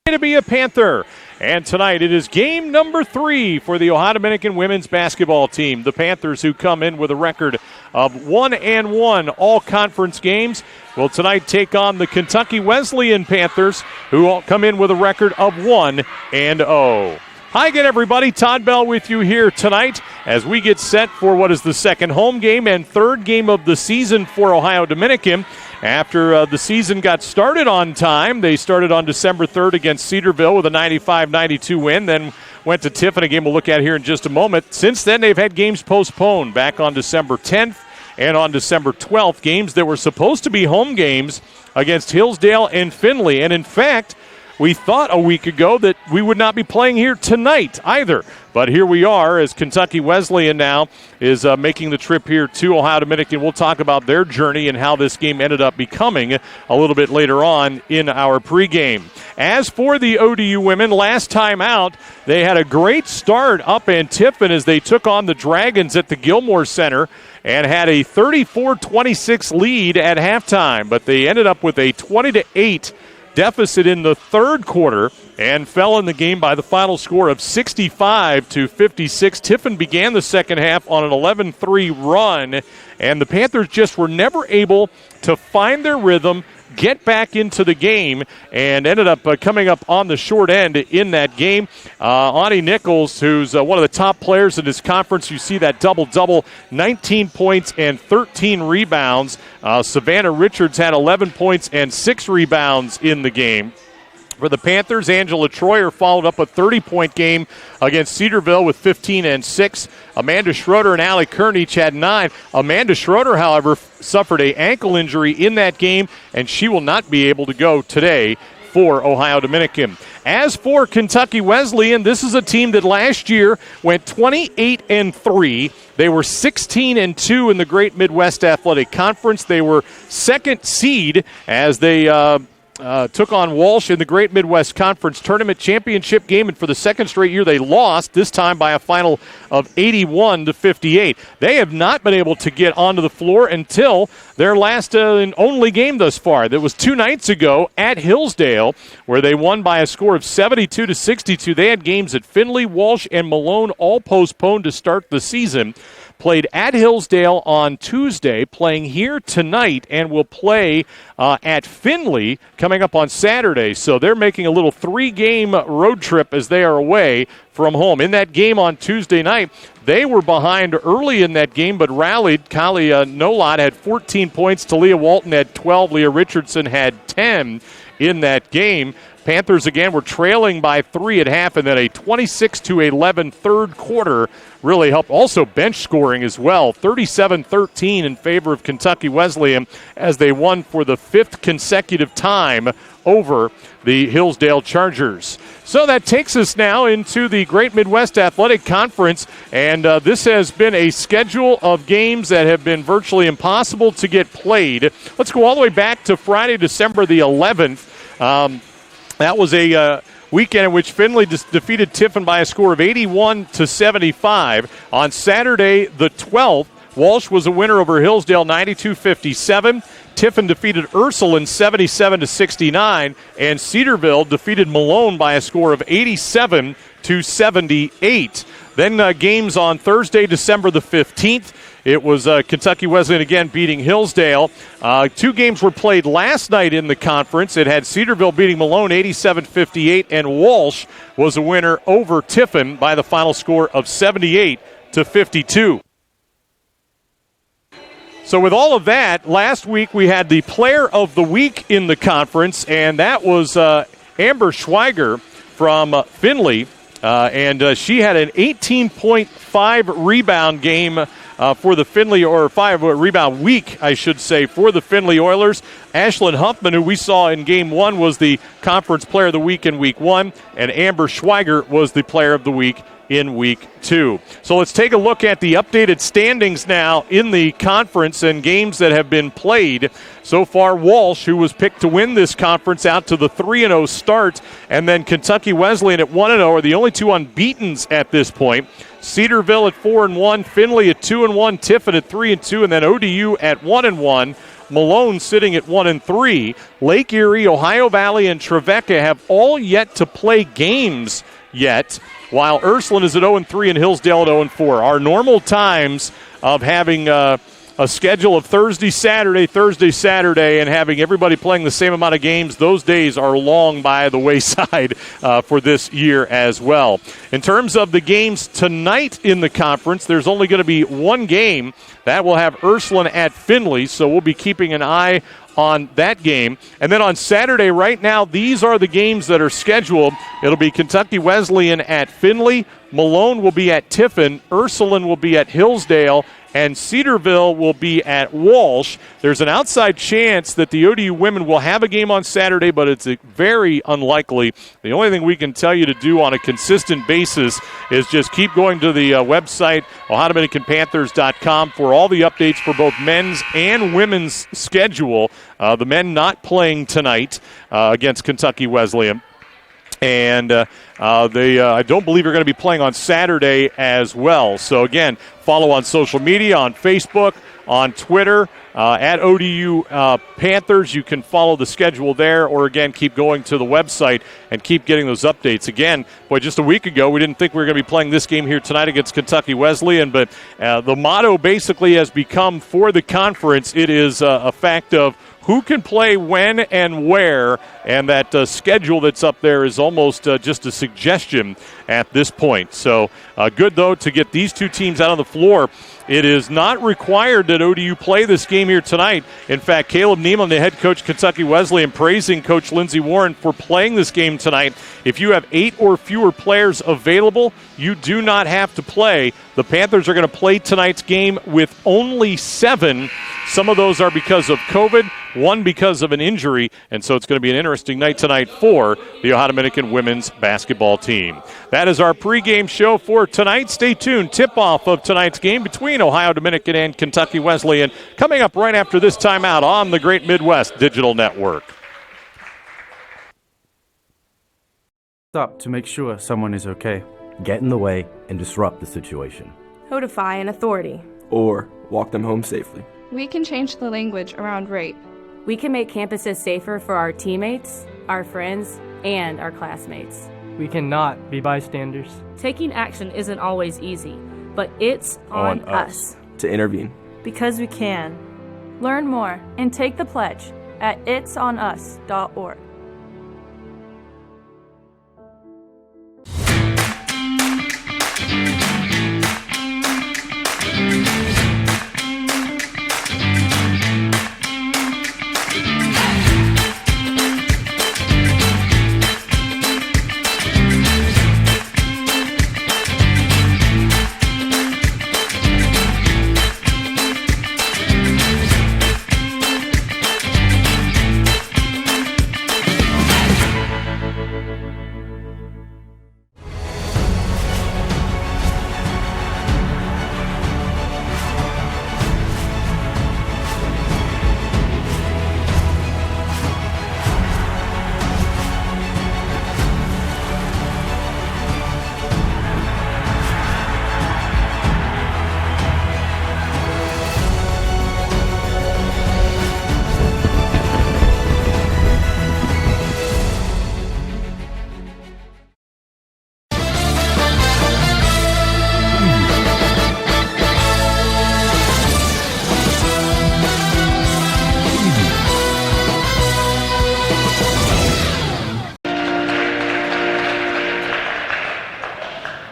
To be a Panther. And tonight it is game number 3 for the Ohio Dominican women's basketball team. The Panthers, who come in with a record of 1-1 all conference games, will tonight take on the Kentucky Wesleyan Panthers, who all come in with a record of 1-0. Hi again, everybody. Todd Bell with you here tonight as we get set for what is the second home game and third game of the season for Ohio Dominican. After the season got started on time, they started on December 3rd against Cedarville with a 95-92 win, then went to Tiffin, a game we'll look at here in just a moment. Since then, they've had games postponed back on December 10th and on December 12th, games that were supposed to be home games against Hillsdale and Findlay. And in fact, we thought a week ago that we would not be playing here tonight either. But here we are as Kentucky Wesleyan now is making the trip here to Ohio Dominican. We'll talk about their journey and how this game ended up becoming a little bit later on in our pregame. As for the ODU women, last time out, they had a great start up in Tiffin as they took on the Dragons at the Gilmore Center and had a 34-26 lead at halftime. But they ended up with a 20-8 deficit in the third quarter and fell in the game by the final score of 65-56. Tiffin began the second half on an 11-3 run, and the Panthers just were never able to find their rhythm, get back into the game, and ended up coming up on the short end in that game. Ani Nichols, who's one of the top players in this conference, you see that double-double, 19 points and 13 rebounds. Savannah Richards had 11 points and 6 rebounds in the game. For the Panthers, Angela Troyer followed up a 30-point game against Cedarville with 15 and 6. Amanda Schroeder and Allie Kern each had 9. Amanda Schroeder, however, suffered an ankle injury in that game, and she will not be able to go today for Ohio Dominican. As for Kentucky Wesleyan, this is a team that last year went 28-3. They were 16-2 in the Great Midwest Athletic Conference. They were second seed as they took on Walsh in the Great Midwest Conference Tournament Championship game, and for the second straight year they lost, this time by a final of 81-58. They have not been able to get onto the floor until their last and only game thus far. That was 2 nights ago at Hillsdale, where they won by a score of 72-62. They had games at Findlay, Walsh, and Malone all postponed to start the season. Played at Hillsdale on Tuesday, playing here tonight, and will play at Findlay coming up on Saturday. So they're making a little 3-game road trip as they are away from home. In that game on Tuesday night, they were behind early in that game, but rallied. Kylie Nolad had 14 points. Talia Walton had 12. Leah Richardson had 10 in that game. Panthers, again, were trailing by 3 at half, and then a 26-11 third quarter really helped. Also bench scoring as well, 37-13 in favor of Kentucky Wesleyan as they won for the 5th consecutive time over the Hillsdale Chargers. So that takes us now into the Great Midwest Athletic Conference, and this has been a schedule of games that have been virtually impossible to get played. Let's go all the way back to Friday, December the 11th. That was a weekend in which Findlay defeated Tiffin by a score of 81-75. On Saturday, the 12th, Walsh was a winner over Hillsdale, 92-57. Tiffin defeated Ursuline 77-69, and Cedarville defeated Malone by a score of 87-78. Then games on Thursday, December the 15th. It was Kentucky Wesleyan again beating Hillsdale. 2 games were played last night in the conference. It had Cedarville beating Malone 87-58, and Walsh was a winner over Tiffin by the final score of 78-52. So with all of that, last week we had the player of the week in the conference, and that was Amber Schweiger from Findlay. And she had an 18.5 rebound game for the Findlay, or 5 rebound week, I should say, for the Findlay Oilers. Ashlyn Huffman, who we saw in Game 1, was the Conference Player of the Week in Week 1, and Amber Schweiger was the Player of the Week in Week 2. So let's take a look at the updated standings now in the conference and games that have been played. So far, Walsh, who was picked to win this conference, out to the 3-0 start, and then Kentucky Wesleyan at 1-0 are the only 2 unbeatens at this point. Cedarville at 4-1, Findlay at 2-1, Tiffin at 3-2, and then ODU at 1-1. Malone sitting at 1-3. Lake Erie, Ohio Valley, and Trevecca have all yet to play games yet, while Ursuline is at 0-3 and Hillsdale at 0-4. Our normal times of having a schedule of Thursday, Saturday, and having everybody playing the same amount of games, those days are long by the wayside for this year as well. In terms of the games tonight in the conference, there's only going to be one game. That will have Ursuline at Findlay, so we'll be keeping an eye on that game. And then on Saturday, right now, these are the games that are scheduled. It'll be Kentucky Wesleyan at Findlay, Malone will be at Tiffin, Ursuline will be at Hillsdale, and Cedarville will be at Walsh. There's an outside chance that the ODU women will have a game on Saturday, but it's very unlikely. The only thing we can tell you to do on a consistent basis is just keep going to the website, OhioDominicanPanthers.com, for all the updates for both men's and women's schedule. The men not playing tonight against Kentucky Wesleyan. And I don't believe you're going to be playing on Saturday as well. So, again, follow on social media, on Facebook, on Twitter, at ODU Panthers. You can follow the schedule there, or, again, keep going to the website and keep getting those updates. Again, boy, just a week ago, we didn't think we were going to be playing this game here tonight against Kentucky Wesleyan, but the motto basically has become for the conference, it is a fact of who can play when and where, and that schedule that's up there is almost just a suggestion at this point. So good, though, to get these two teams out on the floor. It is not required that ODU play this game here tonight. In fact, Caleb Neiman, the head coach, Kentucky Wesleyan, praising Coach Lindsey Warren for playing this game tonight. If you have 8 or fewer players available, you do not have to play. The Panthers are going to play tonight's game with only 7. Some of those are because of COVID, one because of an injury, and so it's going to be an interesting night tonight for the Ohio Dominican women's basketball team. That is our pregame show for tonight. Stay tuned. Tip-off of tonight's game between Ohio Dominican and Kentucky Wesleyan coming up right after this timeout on the Great Midwest Digital Network. Stop to make sure someone is okay. Get in the way and disrupt the situation. Notify an authority. Or walk them home safely. We can change the language around rape. We can make campuses safer for our teammates, our friends, and our classmates. We cannot be bystanders. Taking action isn't always easy, but it's on us to intervene. Because we can. Learn more and take the pledge at itsonus.org.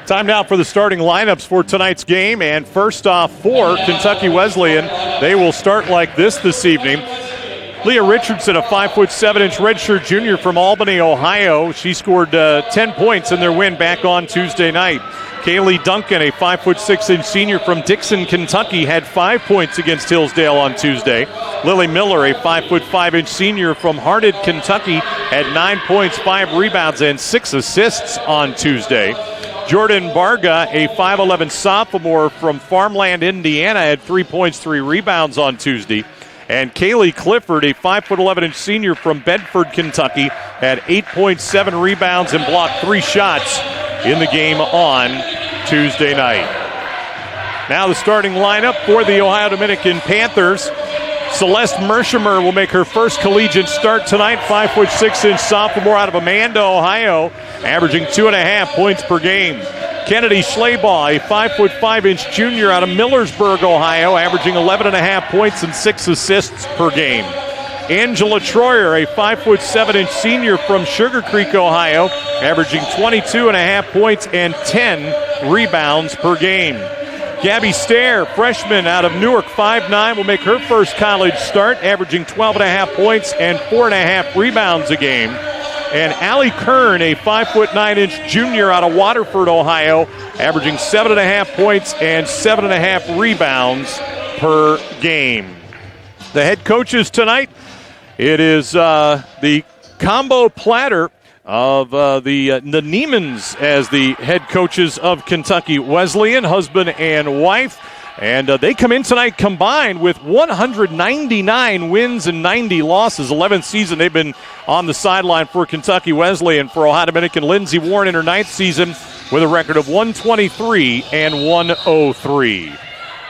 Time now for the starting lineups for tonight's game. And first off, for Kentucky Wesleyan, they will start like this evening. Leah Richardson, a 5'7" redshirt junior from Albany, Ohio. She scored 10 points in their win back on Tuesday night. Kaylee Duncan, a 5'6" senior from Dixon, Kentucky, had 5 points against Hillsdale on Tuesday. Lily Miller, a 5'5" senior from Harted, Kentucky, had 9 points, 5 rebounds, and 6 assists on Tuesday. Jordan Barga, a 5'11" sophomore from Farmland, Indiana, had 3 points, 3 rebounds on Tuesday. And Kaylee Clifford, a 5'11" senior from Bedford, Kentucky, had 8 points, 7 rebounds, and blocked 3 shots in the game on Tuesday night. Now the starting lineup for the Ohio Dominican Panthers. Celeste Mershimer will make her first collegiate start tonight. 5'6" sophomore out of Amanda, Ohio, averaging 2.5 points per game. Kennedy Schleybaugh, a 5'5" junior out of Millersburg, Ohio, averaging 11.5 points and 6 assists per game. Angela Troyer, a 5'7" senior from Sugar Creek, Ohio, averaging 22.5 points and 10 rebounds per game. Gabby Stair, freshman out of Newark, 5'9", will make her first college start, averaging 12.5 points and 4.5 rebounds a game. And Allie Kern, a 5'9" junior out of Waterford, Ohio, averaging 7.5 points and 7.5 rebounds per game. The head coaches tonight, it is the combo platter of the Niemans as the head coaches of Kentucky Wesleyan, husband and wife. And they come in tonight combined with 199 wins and 90 losses. 11th season they've been on the sideline for Kentucky Wesleyan. For Ohio Dominican, Lindsey Warren in her 9th season with a record of 123 and 103.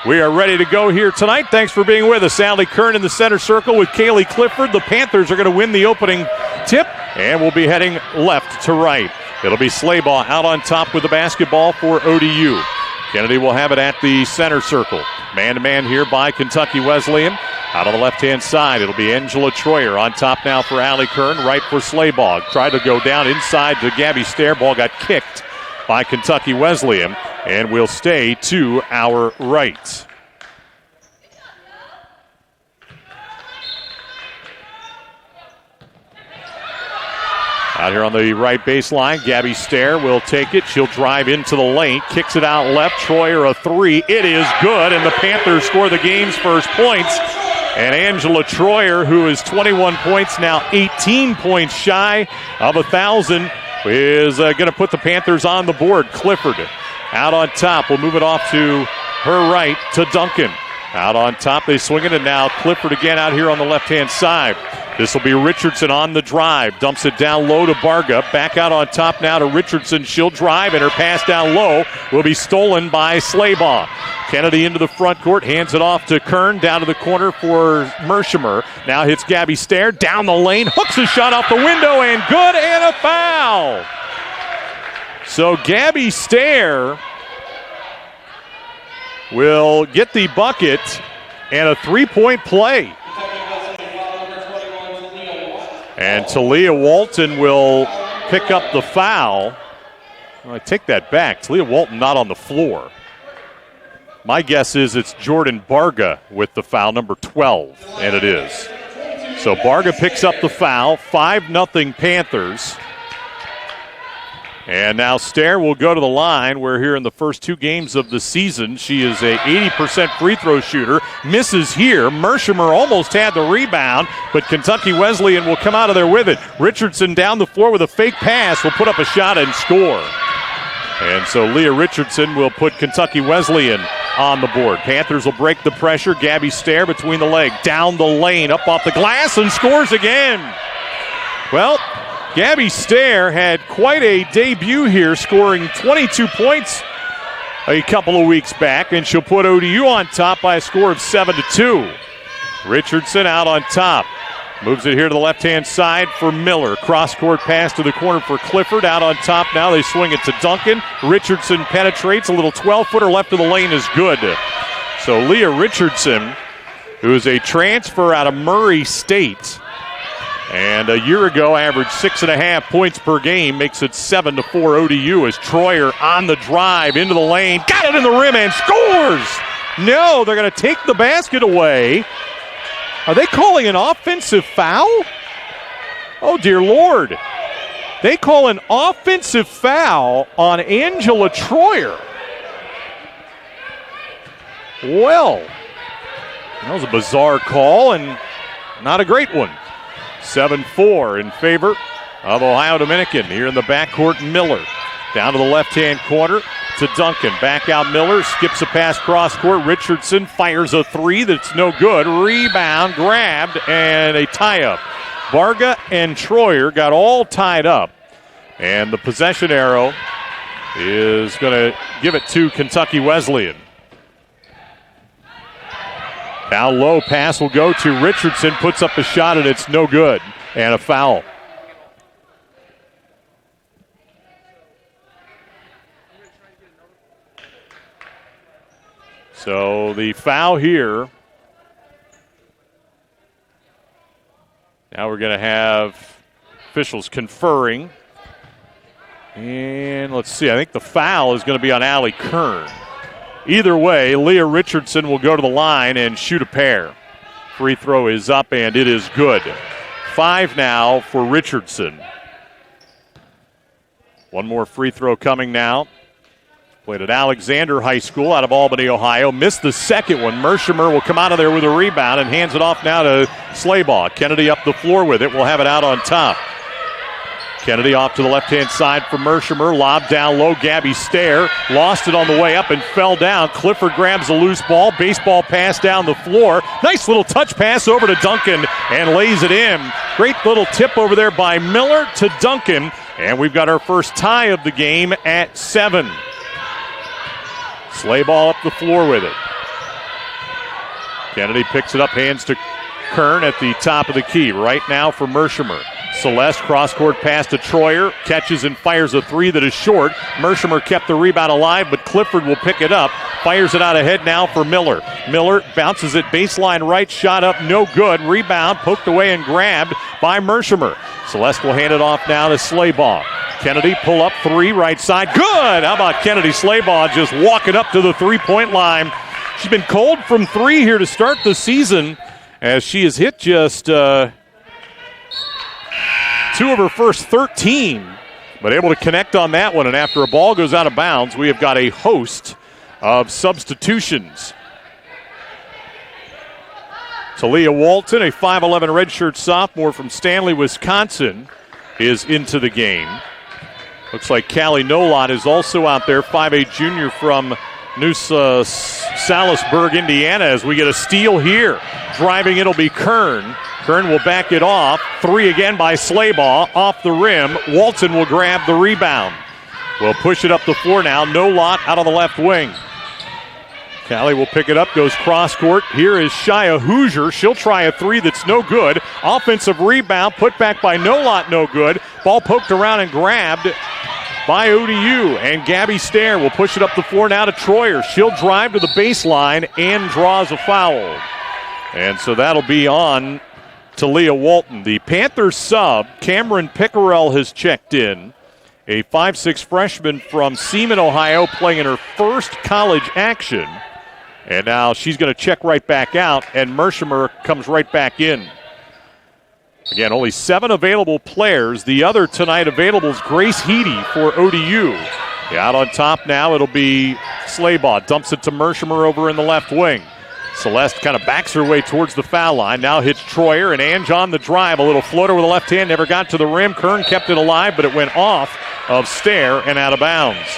We are ready to go here tonight. Thanks for being with us. Allie Kern in the center circle with Kaylee Clifford. The Panthers are going to win the opening tip, and we'll be heading left to right. It'll be Schleybaugh out on top with the basketball for ODU. Kennedy will have it at the center circle. Man-to-man here by Kentucky Wesleyan. Out on the left-hand side, it'll be Angela Troyer on top now for Allie Kern, right for Schleybaugh. Tried to go down inside to Gabby Stair. Ball got kicked by Kentucky Wesleyan, and will stay to our right. Out here on the right baseline, Gabby Stair will take it. She'll drive into the lane, kicks it out left. Troyer a three. It is good, and the Panthers score the game's first points. And Angela Troyer, who is 21 points, now 18 points shy of 1,000, is going to put the Panthers on the board. Clifford out on top. We'll move it off to her right to Duncan. Out on top, they swing it, and now Clifford again out here on the left-hand side. This will be Richardson on the drive. Dumps it down low to Barga. Back out on top now to Richardson. She'll drive, and her pass down low will be stolen by Schleybaugh. Kennedy into the front court. Hands it off to Kern. Down to the corner for Mershimer. Now hits Gabby Stair. Down the lane. Hooks a shot off the window, and good, and a foul. So Gabby Stair will get the bucket and a three-point play. And Talia Walton will pick up the foul. Well, I take that back. Talia Walton not on the floor. My guess is it's Jordan Barga with the foul, number 12, and it is. So Barga picks up the foul, 5-0 Panthers. And now Stair will go to the line, where here in the first 2 games of the season, she is a 80% free throw shooter. Misses here. Mershimer almost had the rebound, but Kentucky Wesleyan will come out of there with it. Richardson down the floor with a fake pass, will put up a shot and score. And so Leah Richardson will put Kentucky Wesleyan on the board. Panthers will break the pressure. Gabby Stair between the leg, down the lane, up off the glass, and scores again. Well, Gabby Stair had quite a debut here, scoring 22 points a couple of weeks back, and she'll put ODU on top by a score of 7-2. Richardson out on top. Moves it here to the left-hand side for Miller. Cross-court pass to the corner for Clifford. Out on top now. They swing it to Duncan. Richardson penetrates. A little 12-footer left of the lane is good. So Leah Richardson, who is a transfer out of Murray State, and a year ago averaged 6.5 points per game, makes it 7-4 ODU as Troyer on the drive into the lane. Got it in the rim and scores! No, they're going to take the basket away. Are they calling an offensive foul? Oh, dear Lord. They call an offensive foul on Angela Troyer. Well, that was a bizarre call and not a great one. 7-4 in favor of Ohio Dominican. Here in the backcourt, Miller. Down to the left-hand corner to Duncan. Back out Miller. Skips a pass cross-court. Richardson fires a three that's no good. Rebound, grabbed, and a tie-up. Barga and Troyer got all tied up. And the possession arrow is going to give it to Kentucky Wesleyan. Down low, pass will go to Richardson, puts up a shot, and it's no good. And a foul. So the foul here. Now we're going to have officials conferring. And let's see, I think the foul is going to be on Allie Kern. Either way, Leah Richardson will go to the line and shoot a pair. Free throw is up, and it is good. 5 now for Richardson. One more free throw coming now. Played at Alexander High School out of Albany, Ohio. Missed the second one. Mershimer will come out of there with a rebound and hands it off now to Slaybaugh. Kennedy up the floor with it. We'll have it out on top. Kennedy off to the left-hand side for Mershimer. Lob down low. Gabby Stair lost it on the way up and fell down. Clifford grabs a loose ball. Baseball pass down the floor. Nice little touch pass over to Duncan and lays it in. Great little tip over there by Miller to Duncan. And we've got our first tie of the game at 7. Slaybaugh up the floor with it. Kennedy picks it up, hands to Kern at the top of the key. Right now for Mershimer. Celeste, cross-court pass to Troyer. Catches and fires a three that is short. Mershimer kept the rebound alive, but Clifford will pick it up. Fires it out ahead now for Miller. Miller bounces it baseline right. Shot up, no good. Rebound poked away and grabbed by Mershimer. Celeste will hand it off now to Slaybaugh. Kennedy pull up three, right side. Good! How about Kennedy Slaybaugh just walking up to the three-point line? She's been cold from three here to start the season as she has hit just 2 of her first 13, but able to connect on that one. And after a ball goes out of bounds, we have got a host of substitutions. Talia Walton, a 5'11 redshirt sophomore from Stanley, Wisconsin, is into the game. Looks like Callie Nolot is also out there, 5'8 junior from New Salisbury, Indiana, as we get a steal here. Driving, it'll be Kern. Kern will back it off. Three again by Slaybaugh. Off the rim. Walton will grab the rebound. We'll push it up the floor now. Nolot out on the left wing. Callie will pick it up, goes cross court. Here is Shia Hoosier. She'll try a three that's no good. Offensive rebound, put back by Nolot, no good. Ball poked around and grabbed by ODU. And Gabby Stair will push it up the floor now to Troyer. She'll drive to the baseline and draws a foul. And so that'll be on Talia Walton. The Panthers sub, Cameron Pickerel, has checked in. A 5'6 freshman from Seaman, Ohio, playing in her first college action. And now she's going to check right back out, and Mershimer comes right back in. Again, only 7 available players. The other tonight available is Grace Heedy for ODU. Out on top now, it'll be Slaybaugh. Dumps it to Mershimer over in the left wing. Celeste kind of backs her way towards the foul line. Now hits Troyer, and Ange on the drive. A little floater with the left hand, never got to the rim. Kern kept it alive, but it went off of Stair and out of bounds.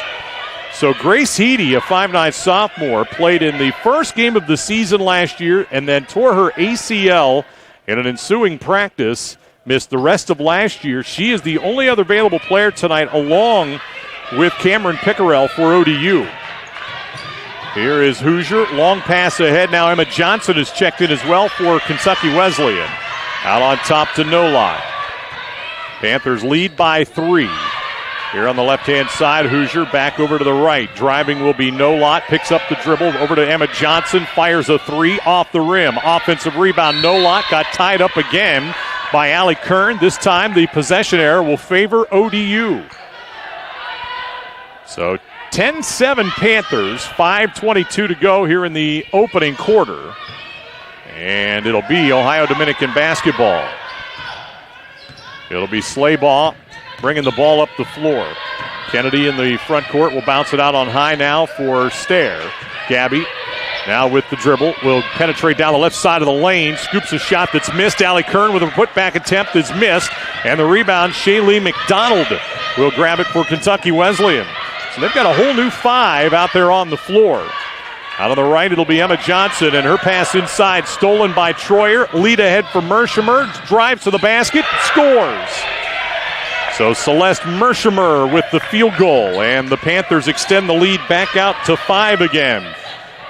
So Grace Heedy, a 5'9 sophomore, played in the first game of the season last year and then tore her ACL in an ensuing practice. Missed the rest of last year. She is the only other available player tonight, along with Cameron Pickerel for ODU. Here is Hoosier. Long pass ahead. Now Emma Johnson is checked in as well for Kentucky Wesleyan. Out on top to Nolot. Panthers lead by 3. Here on the left-hand side, Hoosier back over to the right. Driving will be Nolot. Picks up the dribble over to Emma Johnson. Fires a three off the rim. Offensive rebound. Nolot got tied up again by Allie Kern. This time the possession error will favor ODU. So 10-7 Panthers. 5:22 to go here in the opening quarter. And it'll be Ohio Dominican basketball. It'll be Slaybaugh bringing the ball up the floor. Kennedy in the front court will bounce it out on high now for Stair. Gabby now with the dribble will penetrate down the left side of the lane. Scoops a shot that's missed. Allie Kern with a putback attempt is missed. And the rebound, Shaylee McDonald will grab it for Kentucky Wesleyan. So they've got a whole new 5 out there on the floor. Out on the right, it'll be Emma Johnson, and her pass inside stolen by Troyer. Lead ahead for Mershimer. Drives to the basket. Scores. So Celeste Mershimer with the field goal, and the Panthers extend the lead back out to 5 again.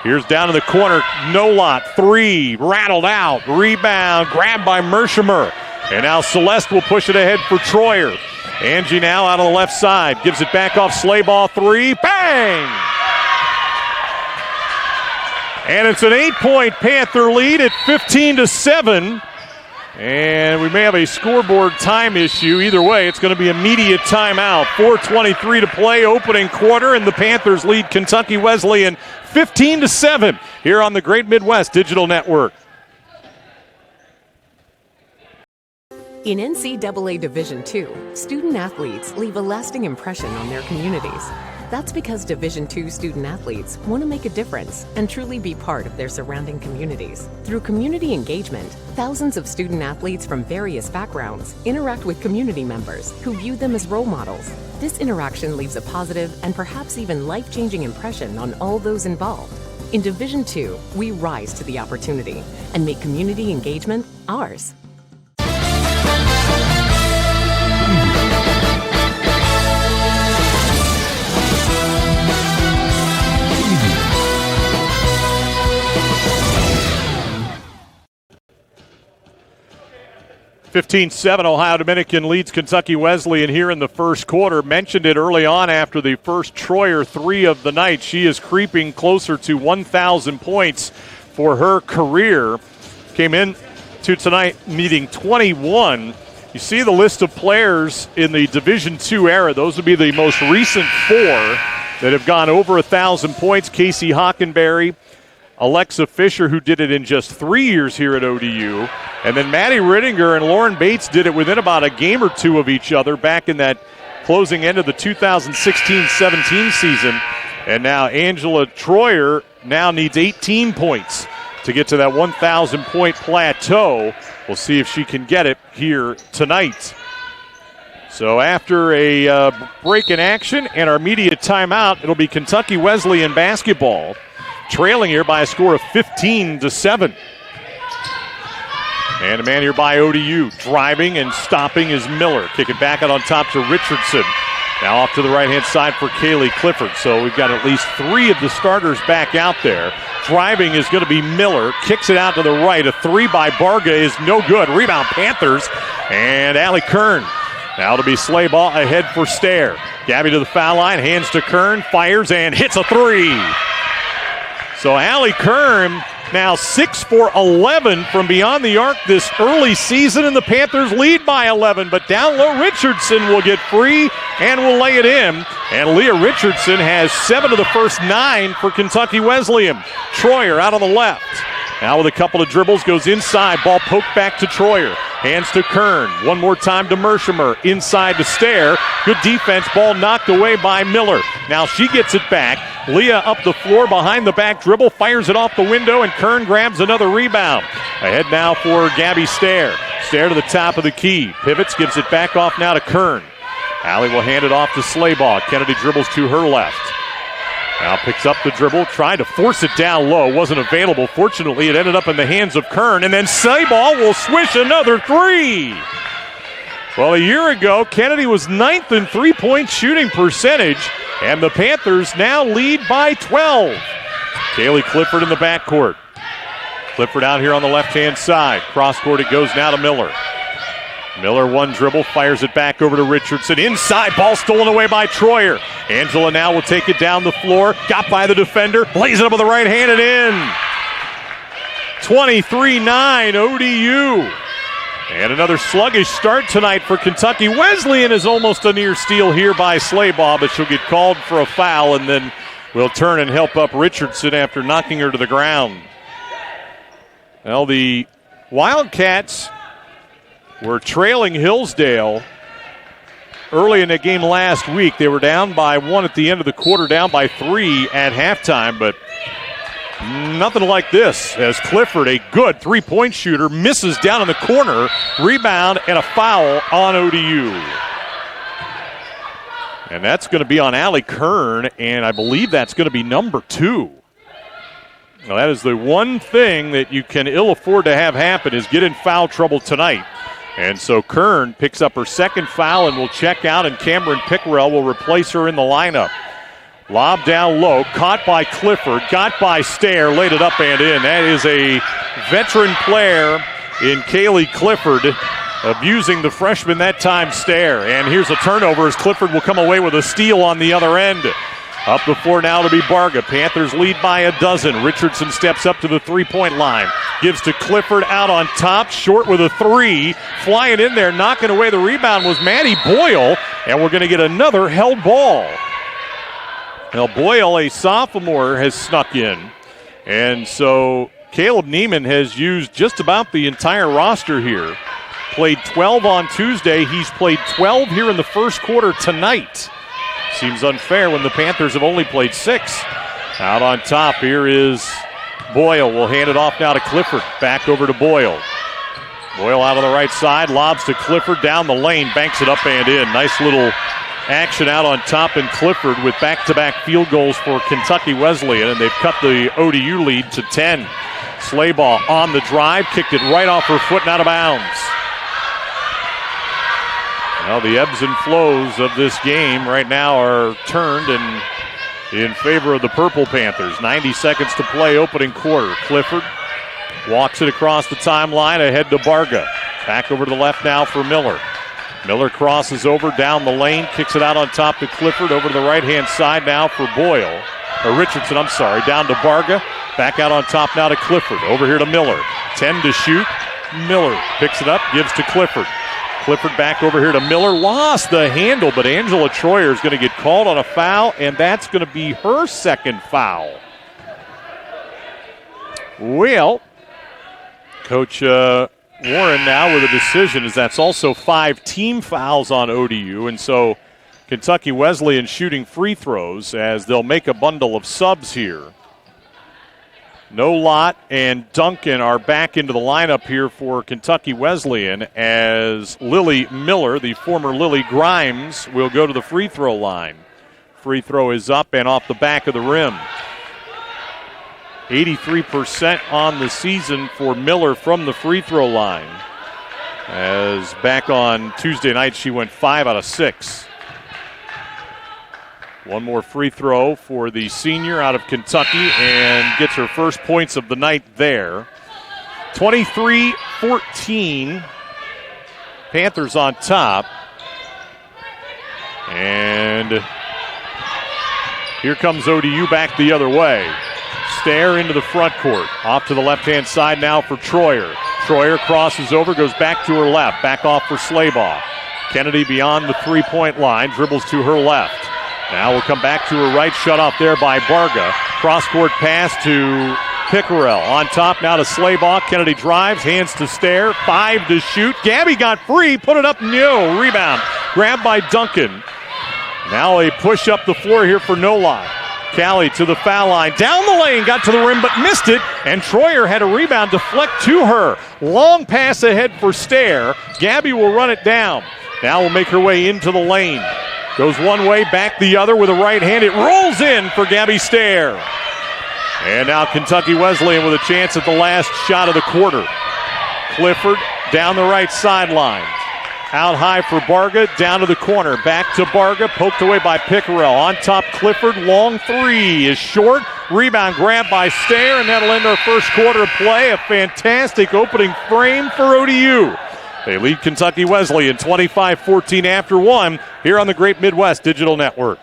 Here's down in the corner, Nolot, 3, rattled out, rebound, grabbed by Mershimer. And now Celeste will push it ahead for Troyer. Angie now out on the left side, gives it back off Slayball, 3, bang! And it's an 8-point Panther lead at 15-7. And we may have a scoreboard time issue. Either way, it's going to be immediate timeout. 4:23 to play, opening quarter, and the Panthers lead Kentucky Wesleyan 15-7 here on the Great Midwest Digital Network. In NCAA Division II, student athletes leave a lasting impression on their communities. That's because Division II student athletes want to make a difference and truly be part of their surrounding communities. Through community engagement, thousands of student athletes from various backgrounds interact with community members who view them as role models. This interaction leaves a positive and perhaps even life-changing impression on all those involved. In Division II, we rise to the opportunity and make community engagement ours. 15-7, Ohio Dominican leads Kentucky Wesleyan here in the first quarter. Mentioned it early on after the first Troyer 3 of the night. She is creeping closer to 1,000 points for her career. Came in to tonight meeting 21. You see the list of players in the Division II era. Those would be the most recent 4 that have gone over 1,000 points. Casey Hockenberry, Alexa Fisher, who did it in just 3 years here at ODU. And then Maddie Rittinger and Lauren Bates did it within about a game or two of each other back in that closing end of the 2016-17 season. And now Angela Troyer now needs 18 points to get to that 1,000-point plateau. We'll see if she can get it here tonight. So after a break in action and our immediate timeout, it'll be Kentucky Wesleyan basketball, trailing here by a score of 15-7. And a man here by ODU, driving and stopping is Miller. Kick it back out on top to Richardson. Now off to the right-hand side for Kaylee Clifford. So we've got at least 3 of the starters back out there. Driving is going to be Miller. Kicks it out to the right. A 3 by Barga is no good. Rebound Panthers. And Allie Kern. Now to be Slayball ahead for Stair. Gabby to the foul line. Hands to Kern. Fires and hits a 3. So Allie Kern now 6 for 11 from beyond the arc this early season, and the Panthers lead by 11. But down low, Richardson will get free and will lay it in. And Leah Richardson has 7 of the first 9 for Kentucky Wesleyan. Troyer out on the left. Now with a couple of dribbles, goes inside. Ball poked back to Troyer. Hands to Kern. One more time to Mershimer. Inside to Stair. Good defense. Ball knocked away by Miller. Now she gets it back. Leah up the floor behind the back dribble. Fires it off the window, and Kern grabs another rebound. Ahead now for Gabby Stair. Stair to the top of the key. Pivots, gives it back off now to Kern. Allie will hand it off to Slayball. Kennedy dribbles to her left. Now picks up the dribble, tried to force it down low. Wasn't available. Fortunately, it ended up in the hands of Kern. And then Slayball will swish another 3. Well, a year ago, Kennedy was 9th in three-point shooting percentage. And the Panthers now lead by 12. Kaylee Clifford in the backcourt. Clifford out here on the left-hand side. Cross-court it goes now to Miller. Miller one dribble, fires it back over to Richardson. Inside, ball stolen away by Troyer. Angela now will take it down the floor. Got by the defender, lays it up with the right hand and in. 23-9 ODU. And another sluggish start tonight for Kentucky. Wesleyan is almost a near steal here by Slayball, but she'll get called for a foul and then will turn and help up Richardson after knocking her to the ground. Well, the Wildcats were trailing Hillsdale early in the game last week. They were down by 1 at the end of the quarter, down by 3 at halftime, but nothing like this as Clifford, a good three-point shooter, misses down in the corner. Rebound and a foul on ODU. And that's going to be on Allie Kern, and I believe that's going to be number 2. Now, that is the one thing that you can ill afford to have happen, is get in foul trouble tonight. And so Kern picks up her second foul and will check out, and Cameron Pickrell will replace her in the lineup. Lob down low, caught by Clifford, got by Stair, laid it up and in. That is a veteran player in Kaylee Clifford, abusing the freshman that time, Stair. And here's a turnover as Clifford will come away with a steal on the other end. Up the floor now to be Barga. Panthers lead by a dozen. Richardson steps up to the three-point line. Gives to Clifford out on top. Short with a three. Flying in there, knocking away the rebound was Maddie Boyle. And we're going to get another held ball. Now Boyle, a sophomore, has snuck in. And so Caleb Neiman has used just about the entire roster here. Played 12 on Tuesday. He's played 12 here in the first quarter tonight. Seems unfair when the Panthers have only played 6. Out on top, here is Boyle. Will hand it off now to Clifford. Back over to Boyle. Boyle out on the right side. Lobs to Clifford down the lane. Banks it up and in. Nice little action out on top in Clifford with back-to-back field goals for Kentucky Wesleyan. And they've cut the ODU lead to 10. Slaybaugh on the drive. Kicked it right off her foot and out of bounds. Well, the ebbs and flows of this game right now are turned in favor of the Purple Panthers. 90 seconds to play, opening quarter. Clifford walks it across the timeline, ahead to Barga. Back over to the left now for Miller. Miller crosses over down the lane, kicks it out on top to Clifford. Over to the right-hand side now for Boyle. Or Richardson, I'm sorry, down to Barga. Back out on top now to Clifford. Over here to Miller. 10 to shoot. Miller picks it up, gives to Clifford. Clifford back over here to Miller. Lost the handle, but Angela Troyer is going to get called on a foul, and that's going to be her second foul. Well, Coach Warren now with a decision, as that's also 5 team fouls on ODU, and so Kentucky Wesleyan shooting free throws as they'll make a bundle of subs here. No Lott and Duncan are back into the lineup here for Kentucky Wesleyan as Lily Miller, the former Lily Grimes, will go to the free throw line. Free throw is up and off the back of the rim. 83% on the season for Miller from the free throw line. As back on Tuesday night, she went 5 out of 6. One more free throw for the senior out of Kentucky and gets her first points of the night there. 23-14. Panthers on top. And here comes ODU back the other way. Stair into the front court. Off to the left-hand side now for Troyer. Troyer crosses over, goes back to her left. Back off for Slaybaugh. Kennedy beyond the three-point line, dribbles to her left. Now we'll come back to her right, shut off there by Barga. Cross-court pass to Pickerel. On top now to Slaybaugh. Kennedy drives, hands to Stair. 5 to shoot. Gabby got free, put it up, no. Rebound. Grabbed by Duncan. Now a push up the floor here for Noline. Callie to the foul line. Down the lane, got to the rim but missed it. And Troyer had a rebound deflect to her. Long pass ahead for Stair. Gabby will run it down. Now will make her way into the lane. Goes one way, back the other with a right hand. It rolls in for Gabby Stair. And now Kentucky Wesleyan with a chance at the last shot of the quarter. Clifford down the right sideline. Out high for Barga, down to the corner. Back to Barga, poked away by Pickerel. On top, Clifford, long three is short. Rebound grabbed by Stair, and that'll end our first quarter of play. A fantastic opening frame for ODU. They lead Kentucky Wesleyan 25-14 after 1 here on the Great Midwest Digital Network.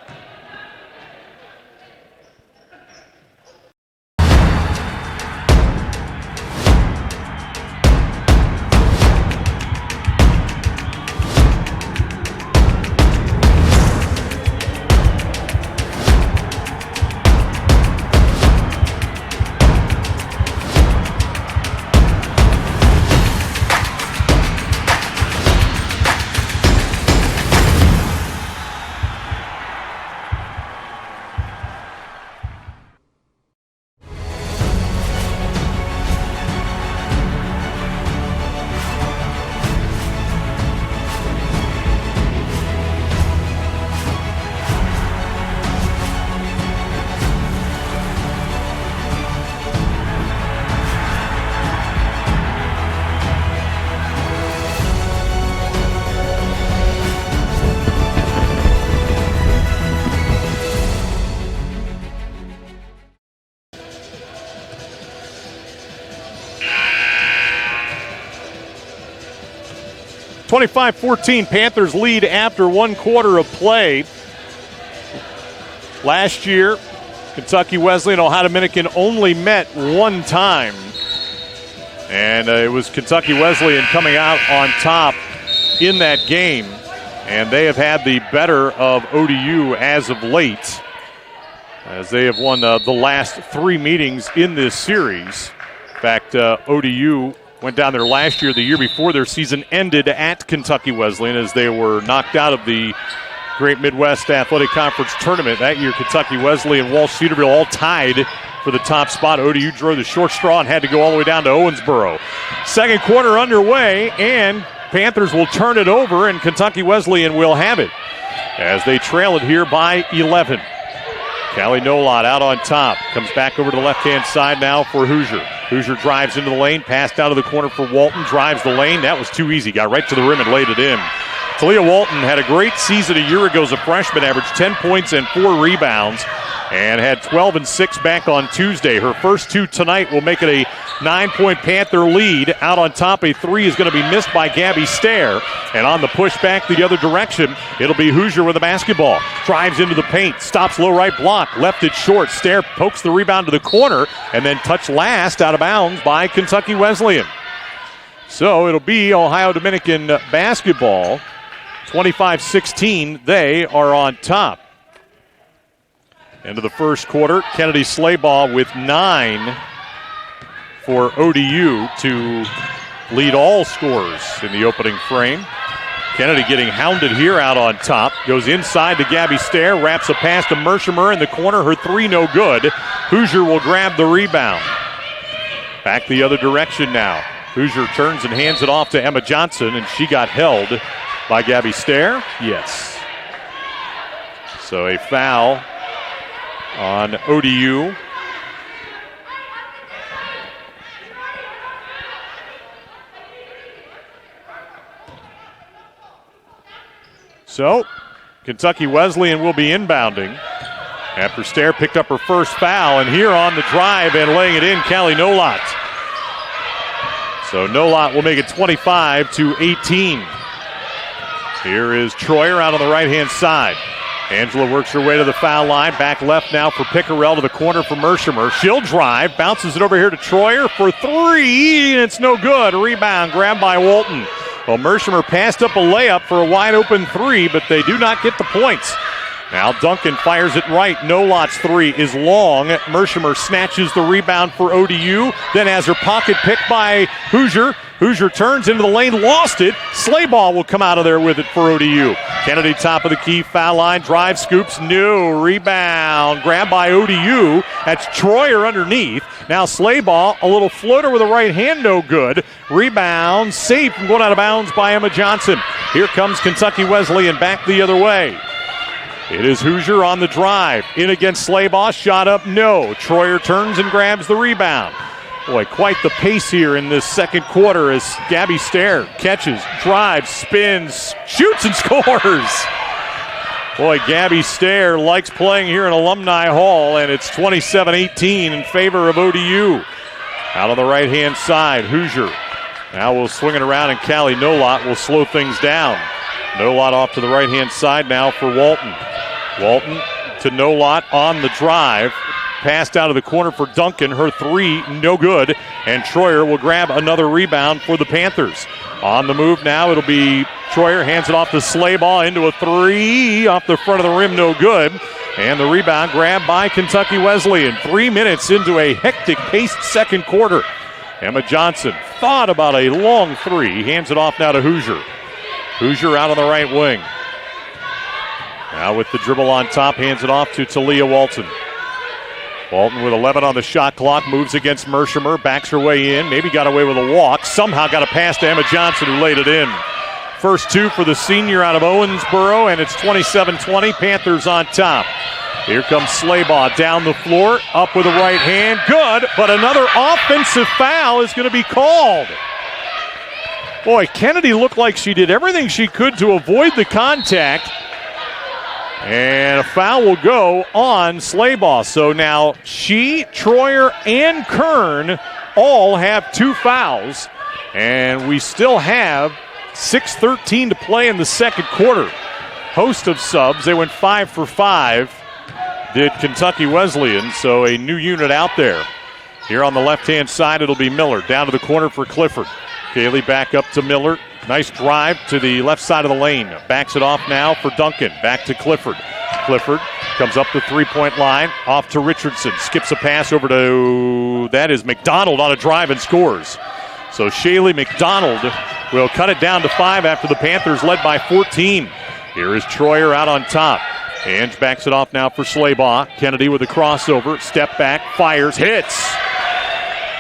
25-14, Panthers lead after one quarter of play. Last year, Kentucky Wesleyan and Ohio Dominican only met one time. And it was Kentucky Wesleyan coming out on top in that game. And they have had the better of ODU as of late, as they have won the last three meetings in this series. In fact, ODU went down there last year. The year before, their season ended at Kentucky Wesleyan as they were knocked out of the Great Midwest Athletic Conference Tournament. That year, Kentucky Wesleyan and Walsh Cedarville all tied for the top spot. ODU drew the short straw and had to go all the way down to Owensboro. Second quarter underway, and Panthers will turn it over, and Kentucky Wesleyan will have it as they trail it here by 11. Callie Nolott out on top. Comes back over to the left-hand side now for Hoosier. Hoosier drives into the lane, passed out of the corner for Walton, drives the lane. That was too easy. Got right to the rim and laid it in. Talia Walton had a great season a year ago as a freshman, averaged 10 points and 4 rebounds, and had 12 and 6 back on Tuesday. Her first two tonight will make it a 9-point Panther lead. Out on top, a three is going to be missed by Gabby Stair. And on the push back the other direction, it'll be Hoosier with the basketball. Drives into the paint, stops low right block, left it short. Stair pokes the rebound to the corner, and then touched last out of bounds by Kentucky Wesleyan. So it'll be Ohio Dominican basketball. 25-16, they are on top. Into the first quarter, Kennedy Slaybaugh with 9 for ODU to lead all scorers in the opening frame. Kennedy getting hounded here out on top. Goes inside to Gabby Stair, wraps a pass to Mershimer in the corner. Her three no good. Hoosier will grab the rebound. Back the other direction now. Hoosier turns and hands it off to Emma Johnson, and she got held by Gabby Stair. Yes. So a foul on ODU. So Kentucky Wesleyan will be inbounding after Stair picked up her first foul. And here on the drive and laying it in, Callie Nolott. So Nolott will make it 25-18. Here is Troyer out on the right-hand side. Angela works her way to the foul line. Back left now for Pickerel to the corner for Mershimer. She'll drive, bounces it over here to Troyer for three, and it's no good. Rebound grabbed by Walton. Well, Mershimer passed up a layup for a wide-open three, but they do not get the points. Now Duncan fires it right. Nolott's three is long. Mershimer snatches the rebound for ODU, then has her pocket picked by Hoosier. Hoosier turns into the lane, lost it. Slaybaugh will come out of there with it for ODU. Kennedy top of the key, foul line, drive, scoops, no. Rebound, grabbed by ODU. That's Troyer underneath. Now Slaybaugh, a little floater with the right hand, no good. Rebound, safe from going out of bounds by Emma Johnson. Here comes Kentucky Wesleyan back the other way. It is Hoosier on the drive. In against Slaybaugh, shot up, no. Troyer turns and grabs the rebound. Boy, quite the pace here in this second quarter as Gabby Stair catches, drives, spins, shoots, and scores. Boy, Gabby Stair likes playing here in Alumni Hall, and it's 27-18 in favor of ODU. Out on the right-hand side, Hoosier. Now we'll swing it around, and Callie Nolott will slow things down. Nolott off to the right-hand side now for Walton. Walton to Nolott on the drive. Passed out of the corner for Duncan. Her three, no good. And Troyer will grab another rebound for the Panthers. On the move now, it'll be Troyer hands it off to Slaybaugh into a three. Off the front of the rim, no good. And the rebound grabbed by Kentucky Wesleyan. 3 minutes into a hectic-paced second quarter. Emma Johnson thought about a long three. Hands it off now to Hoosier. Hoosier out on the right wing. Now with the dribble on top, hands it off to Talia Walton. Walton with 11 on the shot clock, moves against Mershimer, backs her way in, maybe got away with a walk, somehow got a pass to Emma Johnson who laid it in. First two for the senior out of Owensboro, and it's 27-20, Panthers on top. Here comes Slaybaugh down the floor, up with the right hand, good, but another offensive foul is going to be called. Boy, Kennedy looked like she did everything she could to avoid the contact. And a foul will go on Slaybaugh. So now she, Troyer, and Kern all have 2 fouls. And we still have 6:13 to play in the second quarter. Host of subs. They went 5 for 5. Did Kentucky Wesleyan, so a new unit out there. Here on the left-hand side, it'll be Miller. Down to the corner for Clifford. Kaylee back up to Miller. Nice drive to the left side of the lane. Backs it off now for Duncan. Back to Clifford. Clifford comes up the three-point line. Off to Richardson. Skips a pass over to, that is McDonald on a drive and scores. So Shaylee McDonald will cut it down to 5 after the Panthers led by 14. Here is Troyer out on top. Ange backs it off now for Slaybaugh. Kennedy with a crossover. Step back, fires, hits.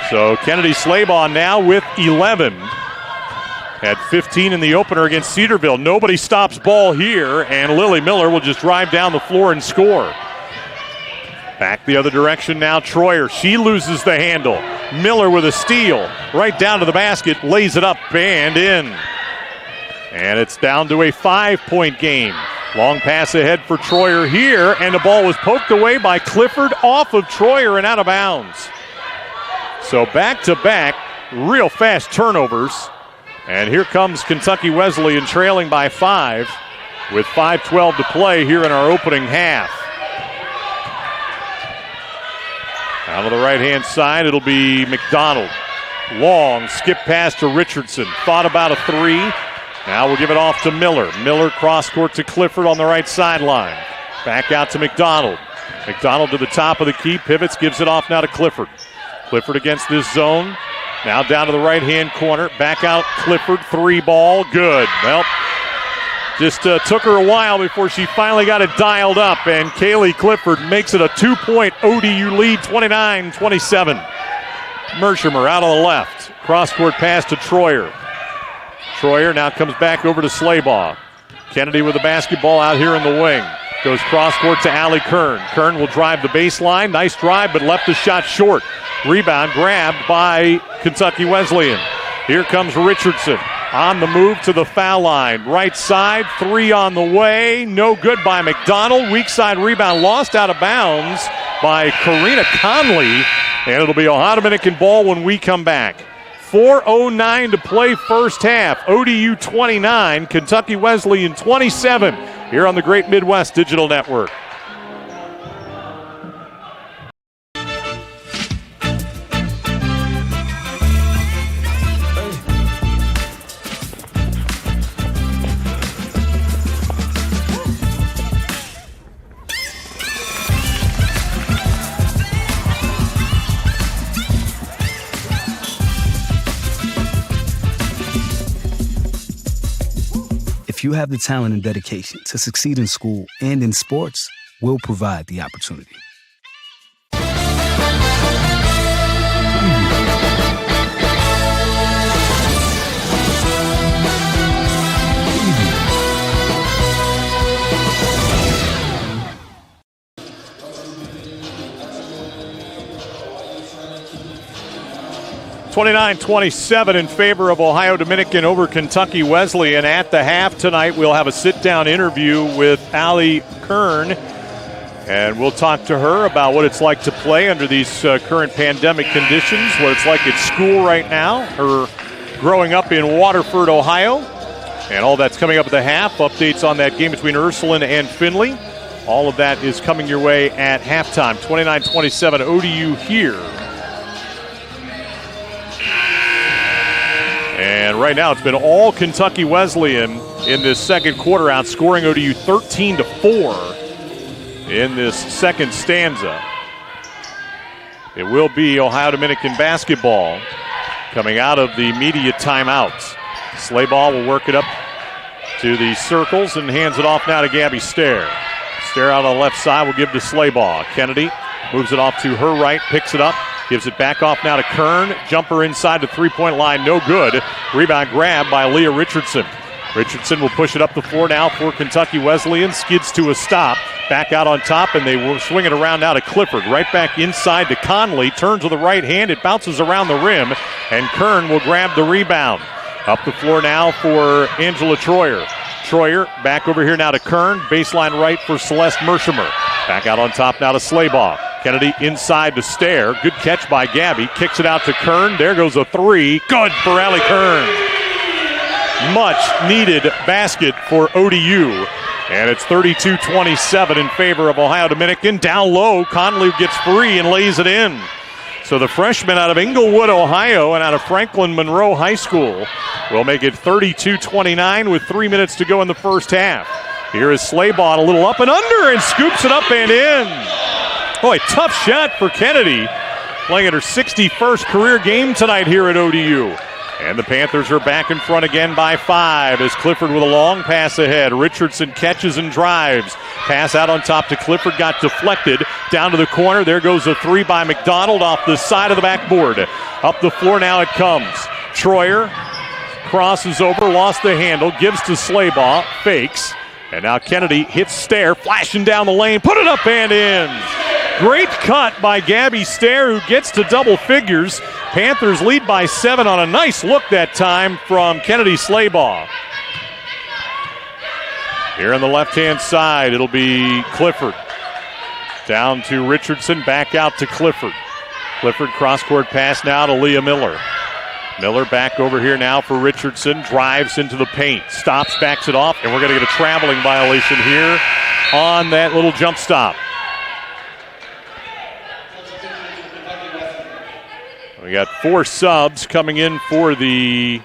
So Kennedy Slaybaugh now with 11. Had 15 in the opener against Cedarville. Nobody stops ball here, and Lily Miller will just drive down the floor and score. Back the other direction now, Troyer. She loses the handle. Miller with a steal. Right down to the basket, lays it up and in. And it's down to a 5-point game. Long pass ahead for Troyer here, and the ball was poked away by Clifford off of Troyer and out of bounds. So back-to-back, real fast turnovers. And here comes Kentucky Wesleyan trailing by 5 with 5:12 to play here in our opening half. Out of the right-hand side, it'll be McDonald. Long skip pass to Richardson. Thought about a three. Now we'll give it off to Miller. Miller cross-court to Clifford on the right sideline. Back out to McDonald. McDonald to the top of the key. Pivots, gives it off now to Clifford. Clifford against this zone. Now down to the right-hand corner. Back out Clifford. 3 ball. Good. Well, just took her a while before she finally got it dialed up. And Kaylee Clifford makes it a 2-point ODU lead, 29-27. Mershimer out on the left. Cross-court pass to Troyer. Troyer now comes back over to Slaybaugh. Kennedy with the basketball out here in the wing. Goes cross-court to Allie Kern. Kern will drive the baseline. Nice drive, but left the shot short. Rebound grabbed by Kentucky Wesleyan. Here comes Richardson. On the move to the foul line. Right side, 3 on the way. No good by McDonald. Weak side rebound lost out of bounds by Karina Conley. And it'll be Ohio Dominican ball when we come back. 4:09 to play first half. ODU 29, Kentucky Wesleyan 27. Here on the Great Midwest Digital Network. If you have the talent and dedication to succeed in school and in sports, we'll provide the opportunity. (29-27) in favor of Ohio Dominican over Kentucky Wesleyan. At the half tonight, we'll have a sit-down interview with Allie Kern, and we'll talk to her about what it's like to play under these current pandemic conditions, what it's like at school right now, her growing up in Waterford, Ohio, and all that's coming up at the half. Updates on that game between Ursuline and Findlay. All of that is coming your way at halftime. 29-27 ODU here. And right now it's been all Kentucky Wesleyan in this second quarter, outscoring ODU 13-4 in this second stanza. It will be Ohio Dominican basketball coming out of the media timeouts. Slaybaugh will work it up to the circles and hands it off now to Gabby Stair. Stair out on the left side will give to Slaybaugh. Kennedy moves it off to her right, picks it up. Gives it back off now to Kern. Jumper inside the three-point line, no good. Rebound grab by Leah Richardson. Richardson will push it up the floor now for Kentucky Wesleyan. Skids to a stop. Back out on top, and they will swing it around now to Clifford. Right back inside to Conley. Turns with the right hand. It bounces around the rim, and Kern will grab the rebound. Up the floor now for Angela Troyer. Troyer back over here now to Kern. Baseline right for Celeste Mershimer. Back out on top now to Slaybaugh. Kennedy inside to Stair. Good catch by Gabby. Kicks it out to Kern. There goes a three. Good for Allie Kern. much needed basket for ODU. And it's 32-27 in favor of Ohio Dominican. Down low, Conley gets free and lays it in. So the freshman out of Inglewood, Ohio, and out of Franklin Monroe High School will make it 32-29 with 3 minutes to go in the first half. Here is Slaybaugh, a little up and under, and scoops it up and in. Boy, tough shot for Kennedy, playing at her 61st career game tonight here at ODU. And the Panthers are back in front again by 5 as Clifford with a long pass ahead. Richardson catches and drives. Pass out on top to Clifford, got deflected. Down to the corner. There goes a 3 by McDonald off the side of the backboard. Up the floor now it comes. Troyer crosses over, lost the handle, gives to Slaybaugh, fakes. And now Kennedy hits Stair, flashing down the lane, put it up and in. Great cut by Gabby Stair, who gets to double figures. Panthers lead by 7 on a nice look that time from Kennedy Slaybaugh. Here on the left-hand side, it'll be Clifford. Down to Richardson, back out to Clifford. Clifford cross-court pass now to Leah Miller. Miller back over here now for Richardson, drives into the paint, stops, backs it off, and we're going to get a traveling violation here on that little jump stop. We got 4 subs coming in for the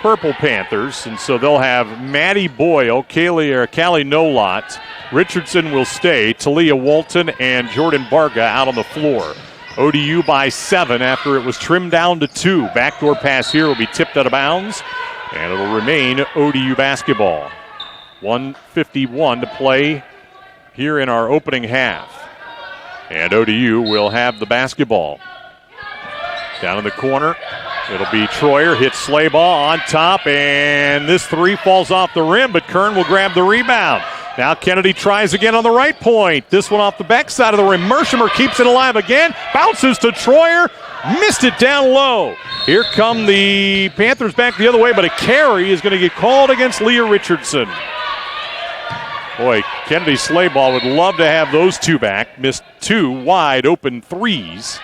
Purple Panthers, and so they'll have Maddie Boyle, Callie Nolot, Richardson will stay, Talia Walton, and Jordan Barga out on the floor. ODU by 7 after it was trimmed down to 2. Backdoor pass here will be tipped out of bounds, and it'll remain ODU basketball. 1:51 to play here in our opening half. And ODU will have the basketball. Down in the corner, it'll be Troyer, hits Slaybaugh on top, and this 3 falls off the rim, but Kern will grab the rebound. Now Kennedy tries again on the right point. This one off the backside of the rim. Mershimer keeps it alive again, bounces to Troyer, missed it down low. Here come the Panthers back the other way, but a carry is going to get called against Leah Richardson. Boy, Kennedy Slaybaugh would love to have those 2 back. Missed 2 wide open threes.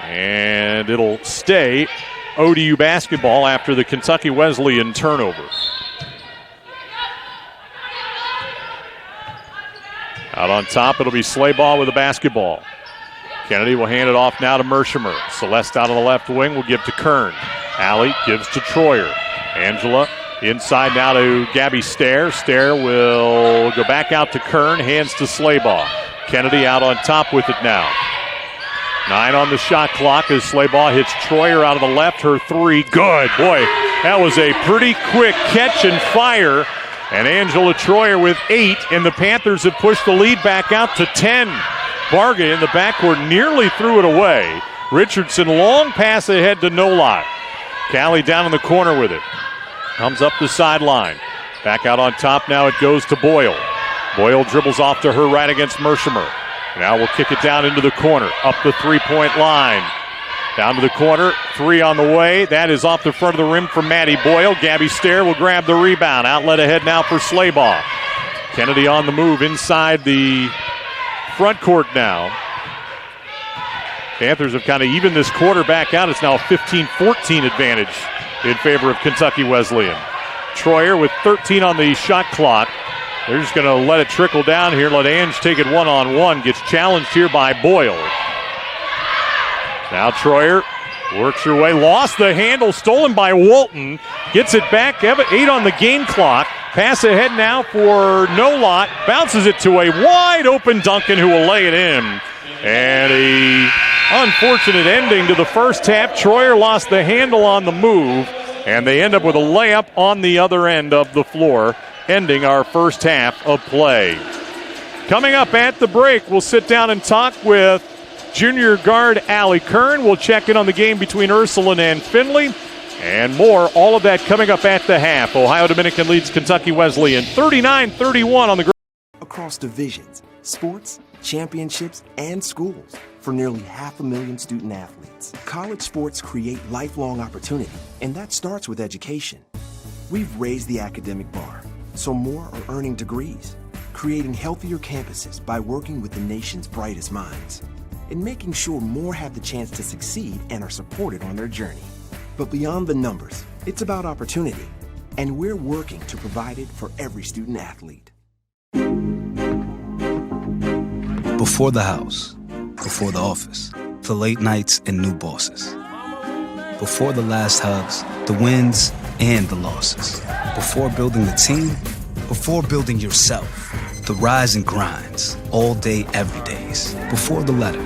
And it'll stay ODU basketball after the Kentucky Wesleyan turnover. Out on top, it'll be Slaybaugh with the basketball. Kennedy will hand it off now to Mershimer. Celeste out of the left wing will give to Kern. Allie gives to Troyer. Angela inside now to Gabby Stair. Stair will go back out to Kern, hands to Slaybaugh. Kennedy out on top with it now. 9 on the shot clock as Slaybaugh hits Troyer out of the left. Her 3, good. Boy, that was a pretty quick catch and fire. And Angela Troyer with 8, and the Panthers have pushed the lead back out to 10. Barga in the backcourt nearly threw it away. Richardson, long pass ahead to Nolot. Callie down in the corner with it. Comes up the sideline. Back out on top now it goes to Boyle. Boyle dribbles off to her right against Mershimer. Now we'll kick it down into the corner, up the 3-point line. Down to the corner, 3 on the way. That is off the front of the rim from Maddie Boyle. Gabby Stair will grab the rebound. Outlet ahead now for Slaybaugh. Kennedy on the move inside the front court now. Panthers have kind of evened this quarter back out. It's now a 15-14 advantage in favor of Kentucky Wesleyan. Troyer with 13 on the shot clock. They're just going to let it trickle down here. Let Ange take it one-on-one. Gets challenged here by Boyle. Now Troyer works her way. Lost the handle. Stolen by Walton. Gets it back. 8 on the game clock. Pass ahead now for Nolot. Bounces it to a wide-open Duncan who will lay it in. And a unfortunate ending to the first half. Troyer lost the handle on the move. And they end up with a layup on the other end of the floor, ending our first half of play. Coming up at the break, we'll sit down and talk with junior guard Allie Kern. We'll check in on the game between Ursuline and Findlay. And more, all of that coming up at the half. Ohio Dominican leads Kentucky Wesleyan 39-31 on the ground. Across divisions, sports, championships, and schools for nearly 500,000 student athletes. College sports create lifelong opportunity, and that starts with education. We've raised the academic bar, so more are earning degrees, creating healthier campuses by working with the nation's brightest minds, and making sure more have the chance to succeed and are supported on their journey. But beyond the numbers, It's about opportunity, and we're working to provide it for every student athlete. Before the house, before the office, the late nights and new bosses. Before the last hugs, the wins and the losses. Before building the team, before building yourself. The rise and grinds, all day, every days. Before the letter,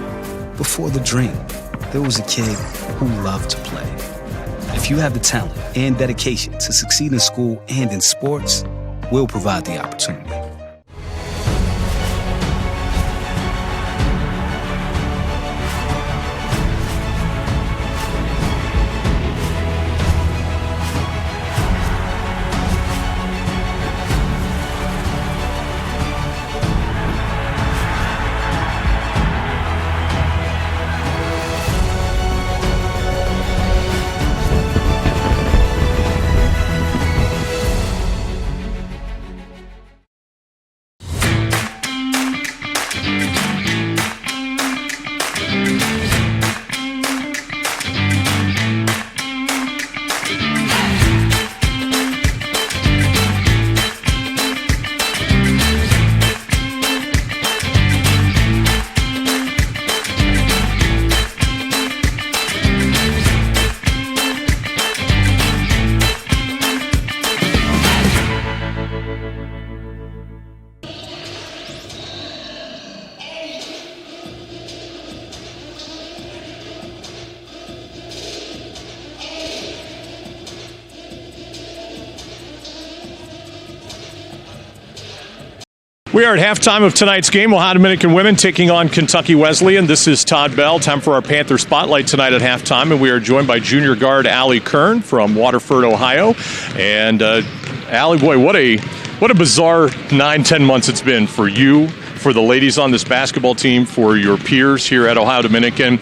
before the dream, there was a kid who loved to play. If you have the talent and dedication to succeed in school and in sports, we'll provide the opportunity. We are at halftime of tonight's game. Ohio Dominican women taking on Kentucky Wesleyan. This is Todd Bell. Time for our Panther Spotlight tonight at halftime, and we are joined by junior guard Allie Kern from Waterford, Ohio. And Allie, boy, what a bizarre 9-10 months it's been for you, for the ladies on this basketball team, for your peers here at Ohio Dominican.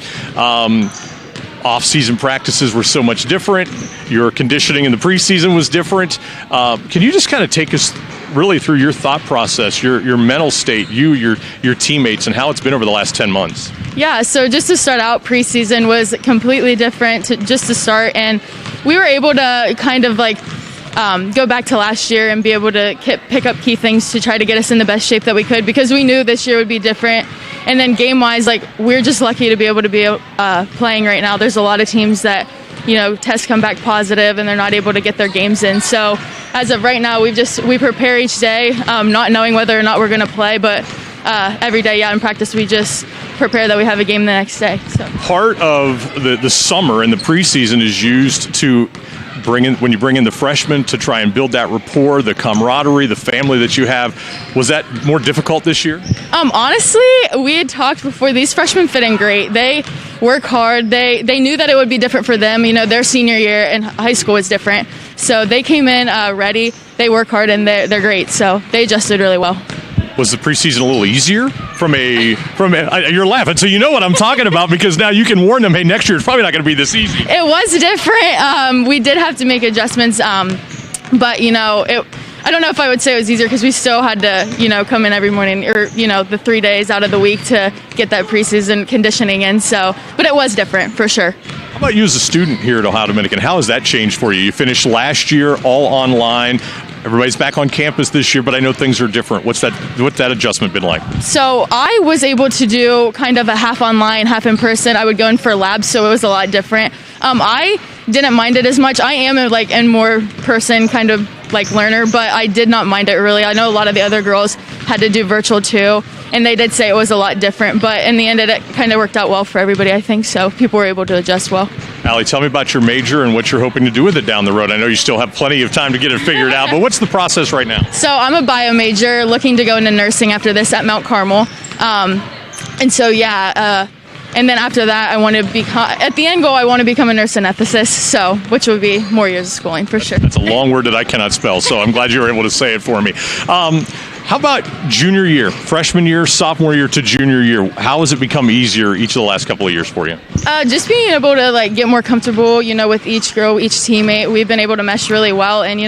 Off-season practices were so much different. Your conditioning in the preseason was different. Can you just kind of take us really through your thought process, your mental state, your teammates, and how it's been over the last 10 months? Yeah, so just to start out, preseason was completely different just to start, and we were able to kind of go back to last year and be able to pick up key things to try to get us in the best shape that we could, because we knew this year would be different. And then game-wise, we're just lucky to be able to be playing right now. There's a lot of teams that, tests come back positive and they're not able to get their games in. So as of right now, we prepare each day, not knowing whether or not we're going to play, but every day, in practice, we just prepare that we have a game the next day. So part of the summer and the preseason is used to when you bring in the freshmen to try and build that rapport, the camaraderie, the family that you have. Was that more difficult this year? Honestly, we had talked before. These freshmen fit in great. They work hard. They knew that it would be different for them. Their senior year in high school was different. So they came in ready. They work hard, and they're great. So they adjusted really well. Was the preseason a little easier you're laughing, so you know what I'm talking about, because now you can warn them, hey, next year it's probably not going to be this easy. It was different. We did have to make adjustments, but, I don't know if I would say it was easier, because we still had to, come in every morning or, the 3 days out of the week to get that preseason conditioning in. So, but it was different for sure. How about you as a student here at Ohio Dominican? How has that changed for you? You finished last year all online. Everybody's back on campus this year, but I know things are different. What's that adjustment been like? So I was able to do kind of a half online, half in person. I would go in for labs, so it was a lot different. I didn't mind it as much. I am a more person kind of learner, but I did not mind it really. I know a lot of the other girls had to do virtual too, and they did say it was a lot different, but in the end it kind of worked out well for everybody, I think, so people were able to adjust well. Allie, tell me about your major and what you're hoping to do with it down the road. I know you still have plenty of time to get it figured out, but what's the process right now? So I'm a bio major, looking to go into nursing after this at Mount Carmel. And so, and then after that, I want to at the end goal, I want to become a nurse anesthetist, which would be more years of schooling for sure. That's a long word that I cannot spell, so I'm glad you were able to say it for me. How about junior year, freshman year, sophomore year to junior year? How has it become easier each of the last couple of years for you? Just being able to get more comfortable, with each girl, each teammate. We've been able to mesh really well, and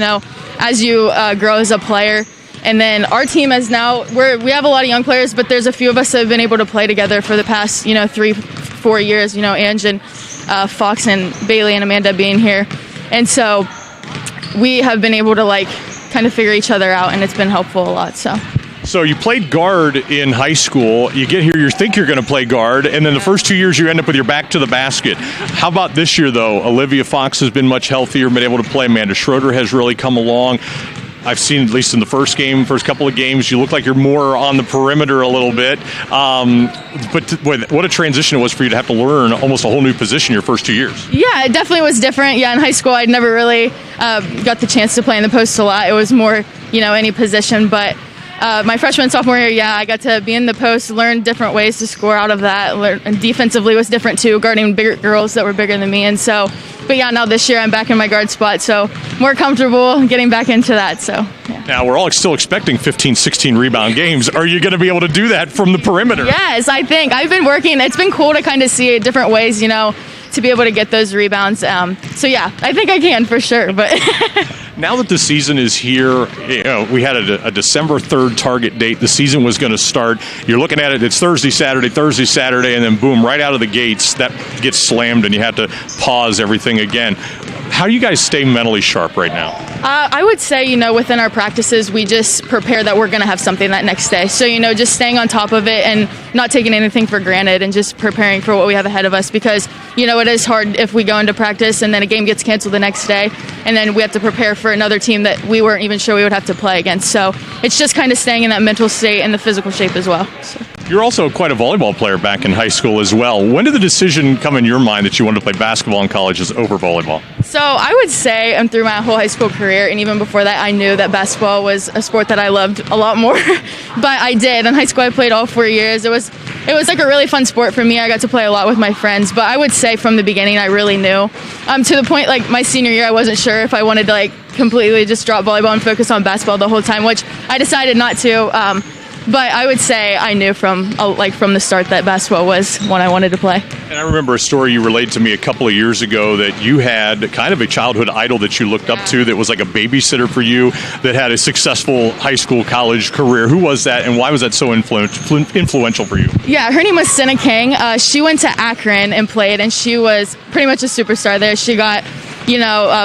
as you grow as a player. And then our team is now, we have a lot of young players, but there's a few of us that have been able to play together for the past, 3-4 years, Ange and Fox and Bailey and Amanda being here. And so we have been able to like kind of figure each other out, and it's been helpful a lot. So you played guard in high school. You get here, you think you're going to play guard, and then the first 2 years you end up with your back to the basket. How about this year, though? Olivia Fox has been much healthier, been able to play. Amanda Schroeder has really come along. I've seen, at least in the first couple of games, you look like you're more on the perimeter a little bit. But what a transition it was for you to have to learn almost a whole new position your first 2 years. Yeah, it definitely was different. Yeah, in high school, I'd never really got the chance to play in the post a lot. It was more, any position. But my freshman and sophomore year, I got to be in the post, learn different ways to score out of that. And defensively was different too, guarding bigger girls that were bigger than me. And so, but yeah, now this year I'm back in my guard spot, so more comfortable getting back into that. So yeah. Now we're all still expecting 15, 16 rebound games. Are you going to be able to do that from the perimeter? Yes, I think I've been working. It's been cool to kind of see different ways, to be able to get those rebounds. So yeah, I think I can for sure. But now that the season is here, we had a December 3rd target date. The season was going to start. You're looking at it, it's Thursday, Saturday, and then boom, right out of the gates, that gets slammed and you have to pause everything again. How do you guys stay mentally sharp right now? I would say, within our practices, we just prepare that we're going to have something that next day. So, just staying on top of it and not taking anything for granted and just preparing for what we have ahead of us because, it is hard if we go into practice and then a game gets canceled the next day and then we have to prepare for another team that we weren't even sure we would have to play against. So it's just kind of staying in that mental state and the physical shape as well. So. You're also quite a volleyball player back in high school as well. When did the decision come in your mind that you wanted to play basketball in college over volleyball? So I would say, and through my whole high school career, and even before that, I knew that basketball was a sport that I loved a lot more. But I did. In high school, I played all 4 years. It was like a really fun sport for me. I got to play a lot with my friends. But I would say from the beginning, I really knew. To the point, like my senior year, I wasn't sure if I wanted to completely just drop volleyball and focus on basketball the whole time, which I decided not to. But I would say I knew from the start that basketball was one I wanted to play. And I remember a story you relayed to me a couple of years ago that you had kind of a childhood idol that you looked up to that was like a babysitter for you that had a successful high school, college career. Who was that, and why was that so influential for you? Yeah, her name was Senna King. She went to Akron and played, and she was pretty much a superstar there. She got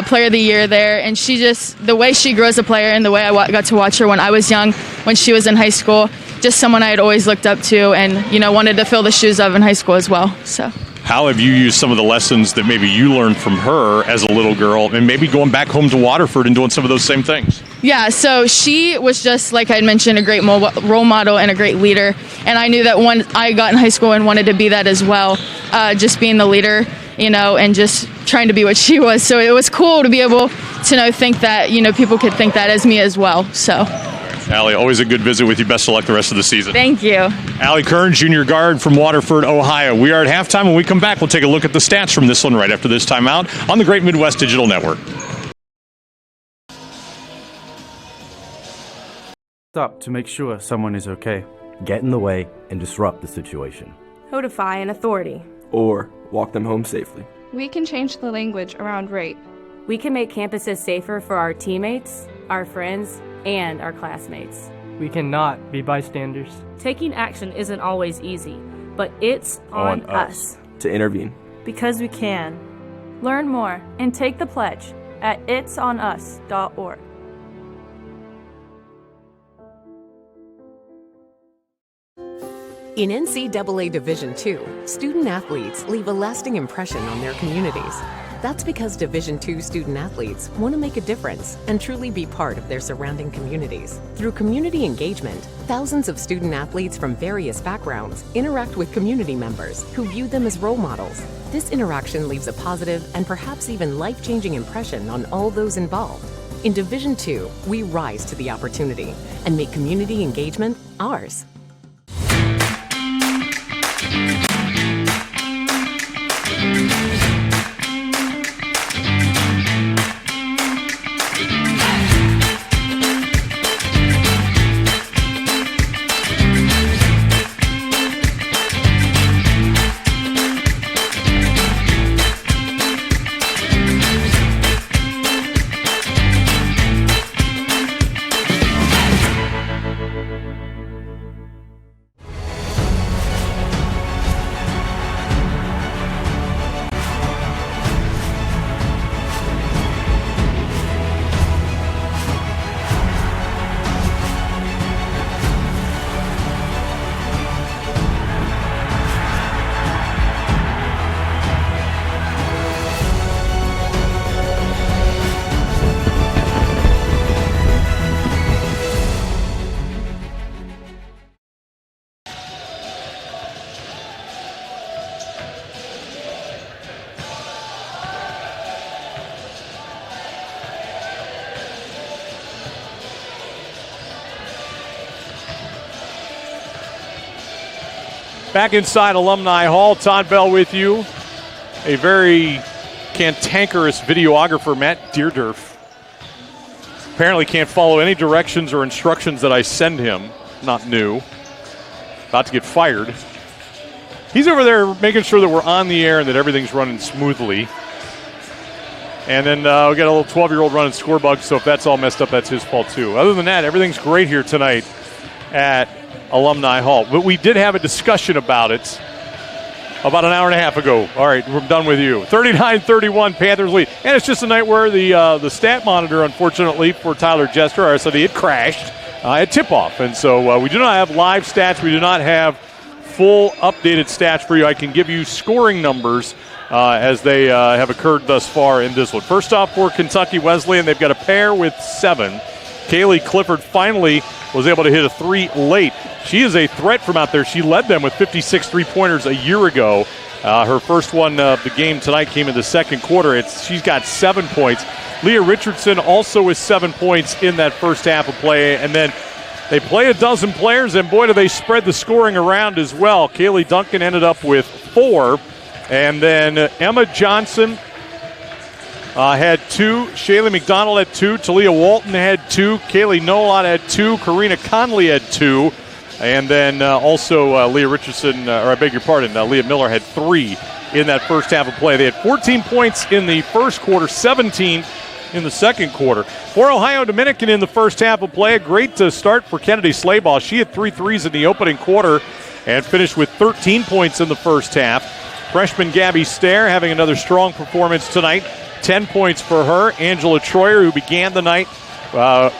player of the year there, and the way she grew as a player and the way I got to watch her when I was young, when she was in high school, just someone I had always looked up to and, wanted to fill the shoes of in high school as well. So. How have you used some of the lessons that maybe you learned from her as a little girl and maybe going back home to Waterford and doing some of those same things? Yeah, so she was just, like I had mentioned, a great role model and a great leader, and I knew that when I got in high school and wanted to be that as well, just being the leader, and just trying to be what she was. So it was cool to be able to think that, people could think that as me as well. So. Allie, always a good visit with you. Best of luck the rest of the season. Thank you. Allie Kern, junior guard from Waterford, Ohio. We are at halftime. When we come back, we'll take a look at the stats from this one right after this timeout on the Great Midwest Digital Network. Stop to make sure someone is okay. Get in the way and disrupt the situation. Codify an authority. Or walk them home safely. We can change the language around rape. We can make campuses safer for our teammates, our friends, and our classmates. We cannot be bystanders. Taking action isn't always easy, but it's on us to intervene. Because we can. Learn more and take the pledge at itsonus.org. In NCAA Division II, student athletes leave a lasting impression on their communities. That's because Division II student athletes want to make a difference and truly be part of their surrounding communities. Through community engagement, thousands of student athletes from various backgrounds interact with community members who view them as role models. This interaction leaves a positive and perhaps even life-changing impression on all those involved. In Division II, we rise to the opportunity and make community engagement ours. Back inside Alumni Hall, Todd Bell with you. A very cantankerous videographer, Matt Deerdorf. Apparently can't follow any directions or instructions that I send him. Not new. About to get fired. He's over there making sure that we're on the air and that everything's running smoothly. And then we got a little 12-year-old running score bug, so if that's all messed up, that's his fault too. Other than that, everything's great here tonight at Alumni Hall. But we did have a discussion about it about an hour and a half ago. All right, we're done with you. 39-31, Panthers lead. And it's just a night where the stat monitor, unfortunately, for Tyler Jester, our SID, it crashed at tip-off. And so we do not have live stats. We do not have full updated stats for you. I can give you scoring numbers as they have occurred thus far in this one. First off, for Kentucky Wesleyan, they've got a pair with 7. Kaylee Clifford finally was able to hit a 3 late. She is a threat from out there. She led them with 56 three-pointers a year ago. Her first one of the game tonight came in the second quarter. She's got 7 points. Leah Richardson also with 7 points in that first half of play. And then they play a dozen players, and boy, do they spread the scoring around as well. Kaylee Duncan ended up with 4. And then Emma Johnson had 2. Shaylee McDonald had 2. Talia Walton had 2. Kaylee Nolot had 2. Karina Conley had 2. And then also Leah Richardson, Leah Miller had 3 in that first half of play. They had 14 points in the first quarter, 17 in the second quarter. For Ohio Dominican in the first half of play, a great start for Kennedy Slaybaugh. She had 3 threes in the opening quarter and finished with 13 points in the first half. Freshman Gabby Stair having another strong performance tonight. 10 points for her. Angela Troyer, who began the night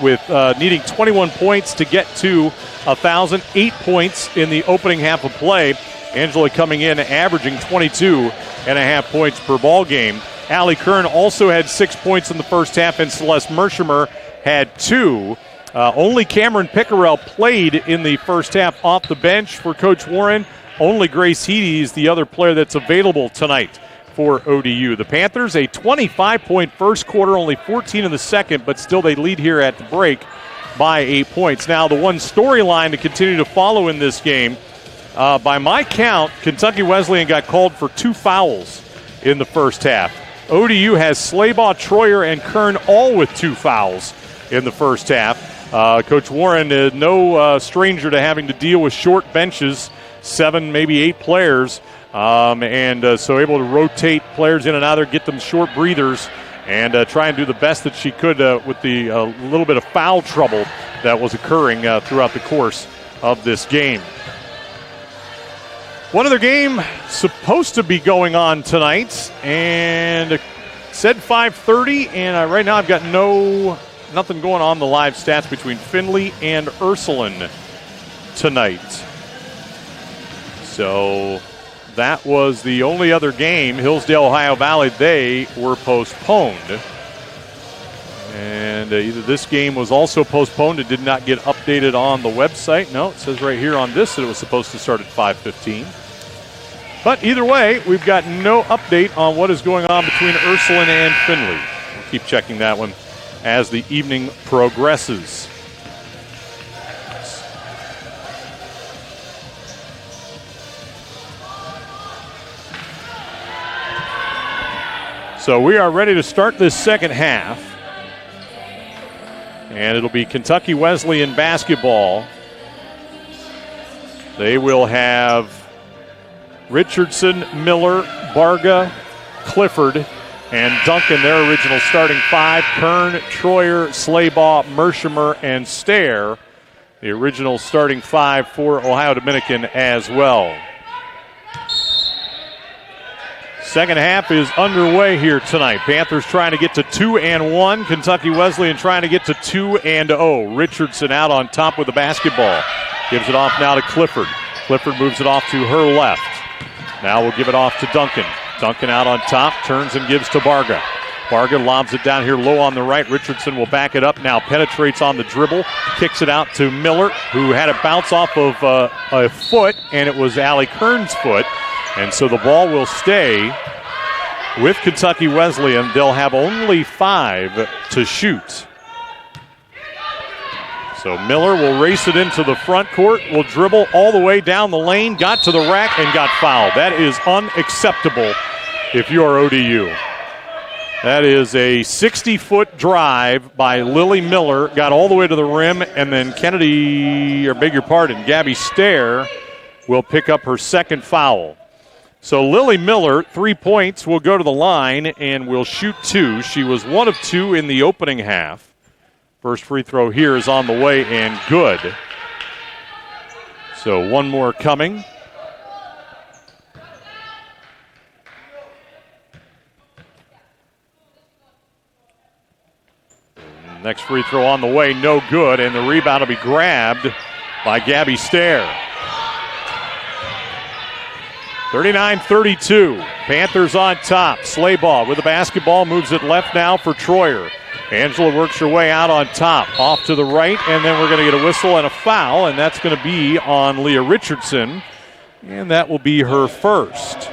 with needing 21 points to get to 1,000. 8 points in the opening half of play. Angela coming in averaging 22.5 points per ball game. Allie Kern also had 6 points in the first half, and Celeste Mershimer had 2. Only Cameron Pickerel played in the first half off the bench for Coach Warren. Only Grace Heedy is the other player that's available tonight for ODU. The Panthers, a 25-point first quarter, only 14 in the second, but still they lead here at the break by 8 points. Now, the one storyline to continue to follow in this game, by my count, Kentucky Wesleyan got called for 2 fouls in the first half. ODU has Slaybaugh, Troyer, and Kern all with 2 fouls in the first half. Coach Warren, no stranger to having to deal with short benches, 7, maybe 8 players, and so able to rotate players in and out there, get them short breathers, and try and do the best that she could with the little bit of foul trouble that was occurring throughout the course of this game. One other game supposed to be going on tonight, and said 5:30, and right now I've got nothing going on the live stats between Findlay and Ursuline tonight. So that was the only other game. Hillsdale, Ohio Valley, they were postponed. And either this game was also postponed. It did not get updated on the website. No, it says right here on this that it was supposed to start at 5:15. But either way, we've got no update on what is going on between Ursuline and Findlay. We'll keep checking that one as the evening progresses. So we are ready to start this second half. And it'll be Kentucky Wesleyan basketball. They will have Richardson, Miller, Barga, Clifford, and Duncan, their original starting 5. Kern, Troyer, Slaybaugh, Mershimer, and Stair, the original starting 5 for Ohio Dominican as well. Second half is underway here tonight. Panthers trying to get to 2-1. Kentucky Wesleyan trying to get to 2-0. Richardson out on top with the basketball. Gives it off now to Clifford. Clifford moves it off to her left. Now we'll give it off to Duncan. Duncan out on top, turns and gives to Barga. Barga lobs it down here low on the right. Richardson will back it up now, penetrates on the dribble, kicks it out to Miller, who had a bounce off of a foot, and it was Allie Kern's foot. And so the ball will stay with Kentucky Wesleyan. They'll have only 5 to shoot. So Miller will race it into the front court, will dribble all the way down the lane, got to the rack, and got fouled. That is unacceptable if you're ODU. That is a 60-foot drive by Lily Miller, got all the way to the rim, and then Gabby Stair will pick up her second foul. So Lily Miller, 3 points, will go to the line and will shoot 2. She was 1 of 2 in the opening half. First free throw here is on the way and good. So one more coming. Next free throw on the way, no good, and the rebound will be grabbed by Gabby Stair. 39-32. Panthers on top. Slaybaugh with the basketball, moves it left now for Troyer. Angela works her way out on top, off to the right, and then we're going to get a whistle and a foul, and that's going to be on Leah Richardson, and that will be her first.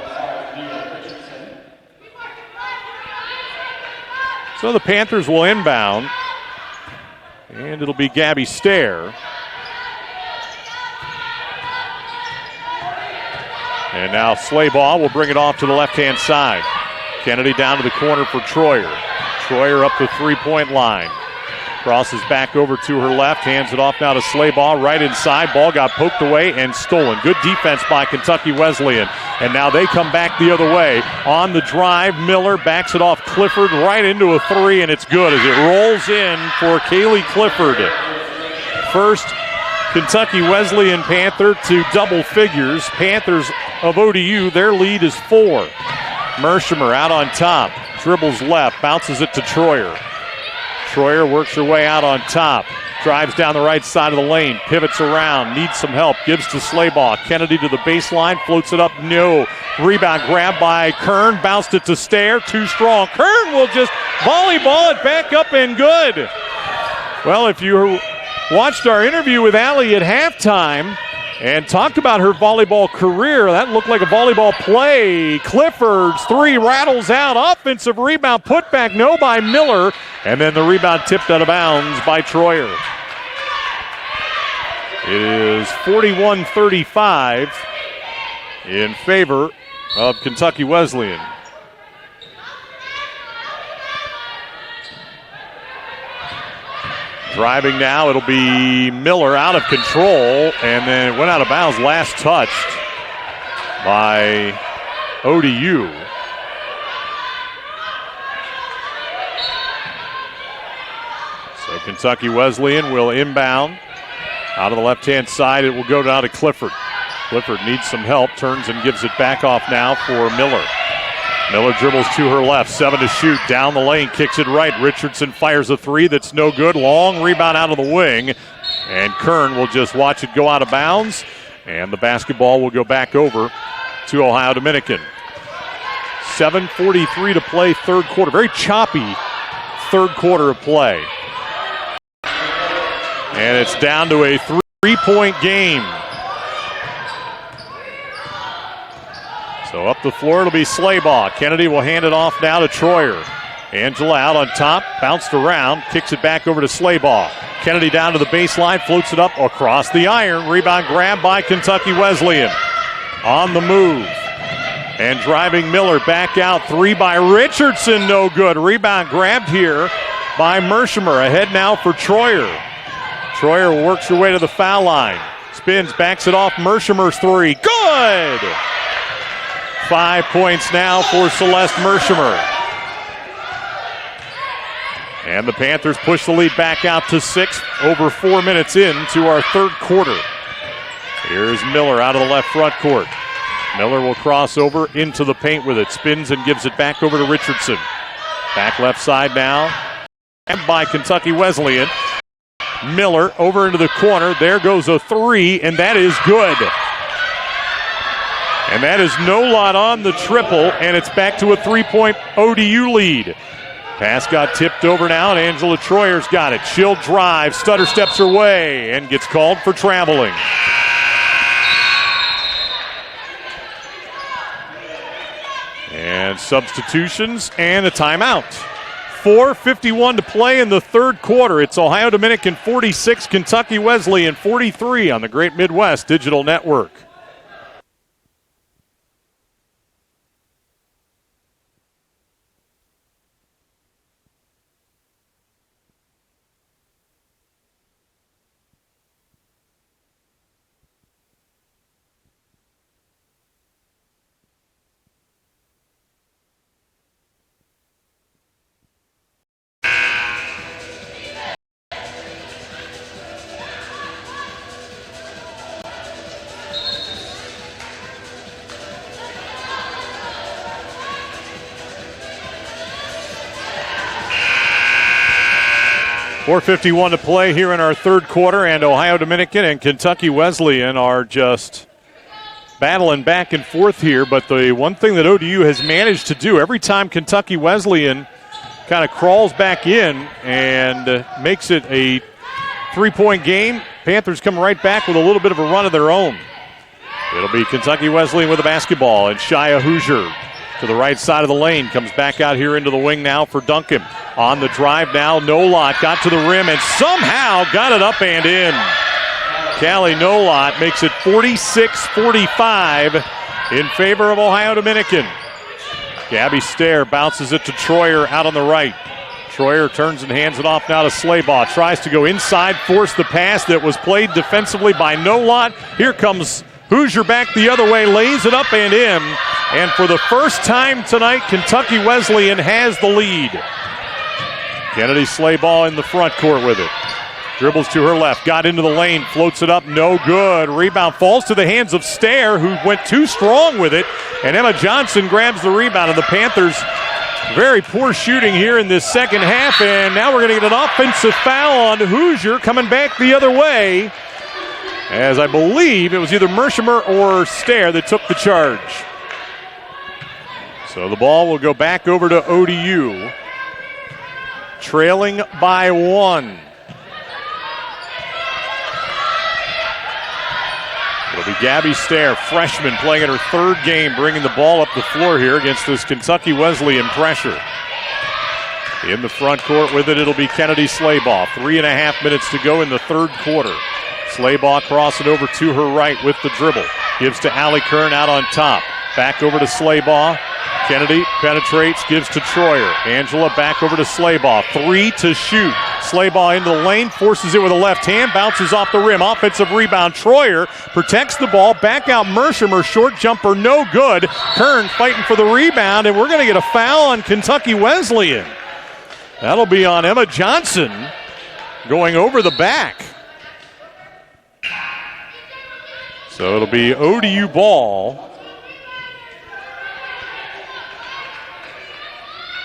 So the Panthers will inbound, and it'll be Gabby Stair. And now Slaybaugh will bring it off to the left-hand side. Kennedy down to the corner for Troyer. Troyer up the three-point line. Crosses back over to her left, hands it off now to Slaybaugh, right inside. Ball got poked away and stolen. Good defense by Kentucky Wesleyan. And now they come back the other way. On the drive, Miller backs it off Clifford right into a three, and it's good as it rolls in for Kaylee Clifford. First Kentucky Wesleyan Panther to double figures. Panthers of ODU, their lead is 4. Mershimer out on top. Dribbles left, bounces it to Troyer. Troyer works her way out on top. Drives down the right side of the lane, pivots around, needs some help, gives to Slaybaugh. Kennedy to the baseline, floats it up, no. Rebound grabbed by Kern, bounced it to Stair, too strong. Kern will just volleyball it back up and good. Well, if you watched our interview with Allie at halftime and talked about her volleyball career, that looked like a volleyball play. Clifford's three rattles out. Offensive rebound, put back, no by Miller. And then the rebound tipped out of bounds by Troyer. It is 41-35 in favor of Kentucky Wesleyan. Driving now, it'll be Miller out of control, and then it went out of bounds, last touched by ODU. So Kentucky Wesleyan will inbound. Out of the left-hand side, it will go down to Clifford. Clifford needs some help, turns and gives it back off now for Miller. Miller dribbles to her left, 7 to shoot, down the lane, kicks it right. Richardson fires a three that's no good. Long rebound out of the wing, and Kern will just watch it go out of bounds, and the basketball will go back over to Ohio Dominican. 7:43 to play, third quarter. Very choppy third quarter of play. And it's down to a three-point game. So up the floor, it'll be Slaybaugh. Kennedy will hand it off now to Troyer. Angela out on top, bounced around, kicks it back over to Slaybaugh. Kennedy down to the baseline, floats it up across the iron. Rebound grab by Kentucky Wesleyan. On the move. And driving Miller back out. Three by Richardson, no good. Rebound grabbed here by Mershimer. Ahead now for Troyer. Troyer works her way to the foul line. Spins, backs it off. Mershimer's three. Good! 5 points now for Celeste Mershimer. And the Panthers push the lead back out to 6, over 4 minutes into our third quarter. Here's Miller out of the left front court. Miller will cross over into the paint with it. Spins and gives it back over to Richardson. Back left side now. And by Kentucky Wesleyan. Miller over into the corner. There goes a three, and that is good. And that is no lot on the triple, and it's back to a 3-point ODU lead. Pass got tipped over now, and Angela Troyer's got it. She'll drive, stutter steps her way, and gets called for traveling. And substitutions and a timeout. 4:51 to play in the third quarter. It's Ohio Dominican 46, Kentucky Wesleyan 43 on the Great Midwest Digital Network. .451 to play here in our third quarter, and Ohio Dominican and Kentucky Wesleyan are just battling back and forth here. But the one thing that ODU has managed to do, every time Kentucky Wesleyan kind of crawls back in and makes it a three-point game, Panthers come right back with a little bit of a run of their own. It'll be Kentucky Wesleyan with the basketball, and Shia Hoosier to the right side of the lane. Comes back out here into the wing now for Duncan. On the drive now, Nolot got to the rim and somehow got it up and in. Callie Nolot makes it 46-45 in favor of Ohio Dominican. Gabby Stair bounces it to Troyer out on the right. Troyer turns and hands it off now to Slaybaugh. Tries to go inside, force the pass that was played defensively by Nolot. Here comes Hoosier back the other way, lays it up and in. And for the first time tonight, Kentucky Wesleyan has the lead. Kennedy Slaybaugh in the front court with it. Dribbles to her left, got into the lane, floats it up, no good. Rebound falls to the hands of Stair, who went too strong with it. And Emma Johnson grabs the rebound, and the Panthers, very poor shooting here in this second half. And now we're going to get an offensive foul on Hoosier coming back the other way, as I believe it was either Mershimer or Stair that took the charge. So the ball will go back over to ODU, trailing by one. It'll be Gabby Stair, freshman, playing in her third game, bringing the ball up the floor here against this Kentucky Wesleyan pressure. In the front court with it, it'll be Kennedy Slaybaugh. 3.5 minutes to go in the third quarter. Slaybaugh cross it over to her right with the dribble. Gives to Allie Kern out on top. Back over to Slaybaugh. Kennedy penetrates, gives to Troyer. Angela back over to Slaybaugh. 3 to shoot. Slaybaugh into the lane, forces it with a left hand, bounces off the rim. Offensive rebound. Troyer protects the ball. Back out Mershimer. Short jumper, no good. Kern fighting for the rebound, and we're going to get a foul on Kentucky Wesleyan. That'll be on Emma Johnson going over the back. So it'll be ODU ball.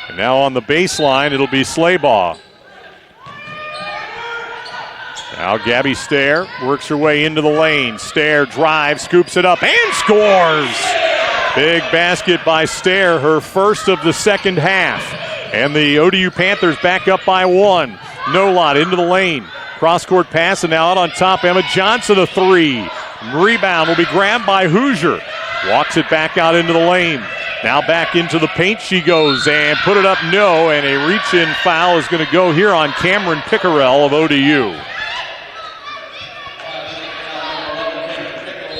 And now on the baseline, it'll be Slaybaugh. Now Gabby Stair works her way into the lane. Stair drives, scoops it up, and scores! Big basket by Stair, her first of the second half. And the ODU Panthers back up by one. Nolot into the lane. Cross-court pass, and now out on top, Emma Johnson, a three. Rebound will be grabbed by Hoosier. Walks it back out into the lane. Now back into the paint she goes and put it up, no, and a reach-in foul is going to go here on Cameron Pickerell of ODU.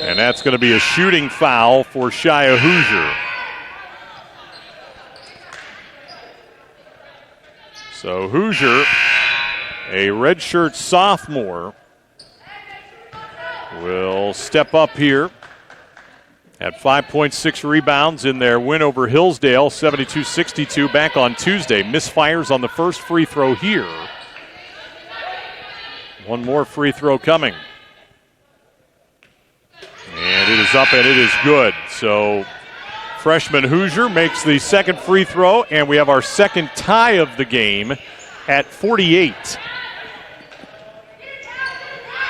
And that's going to be a shooting foul for Shia Hoosier. So Hoosier, a redshirt sophomore, will step up here at 5.6 rebounds in their win over Hillsdale, 72-62 back on Tuesday. Misfires on the first free throw here. One more free throw coming. And it is up and it is good. So freshman Hoosier makes the second free throw, and we have our second tie of the game at 48.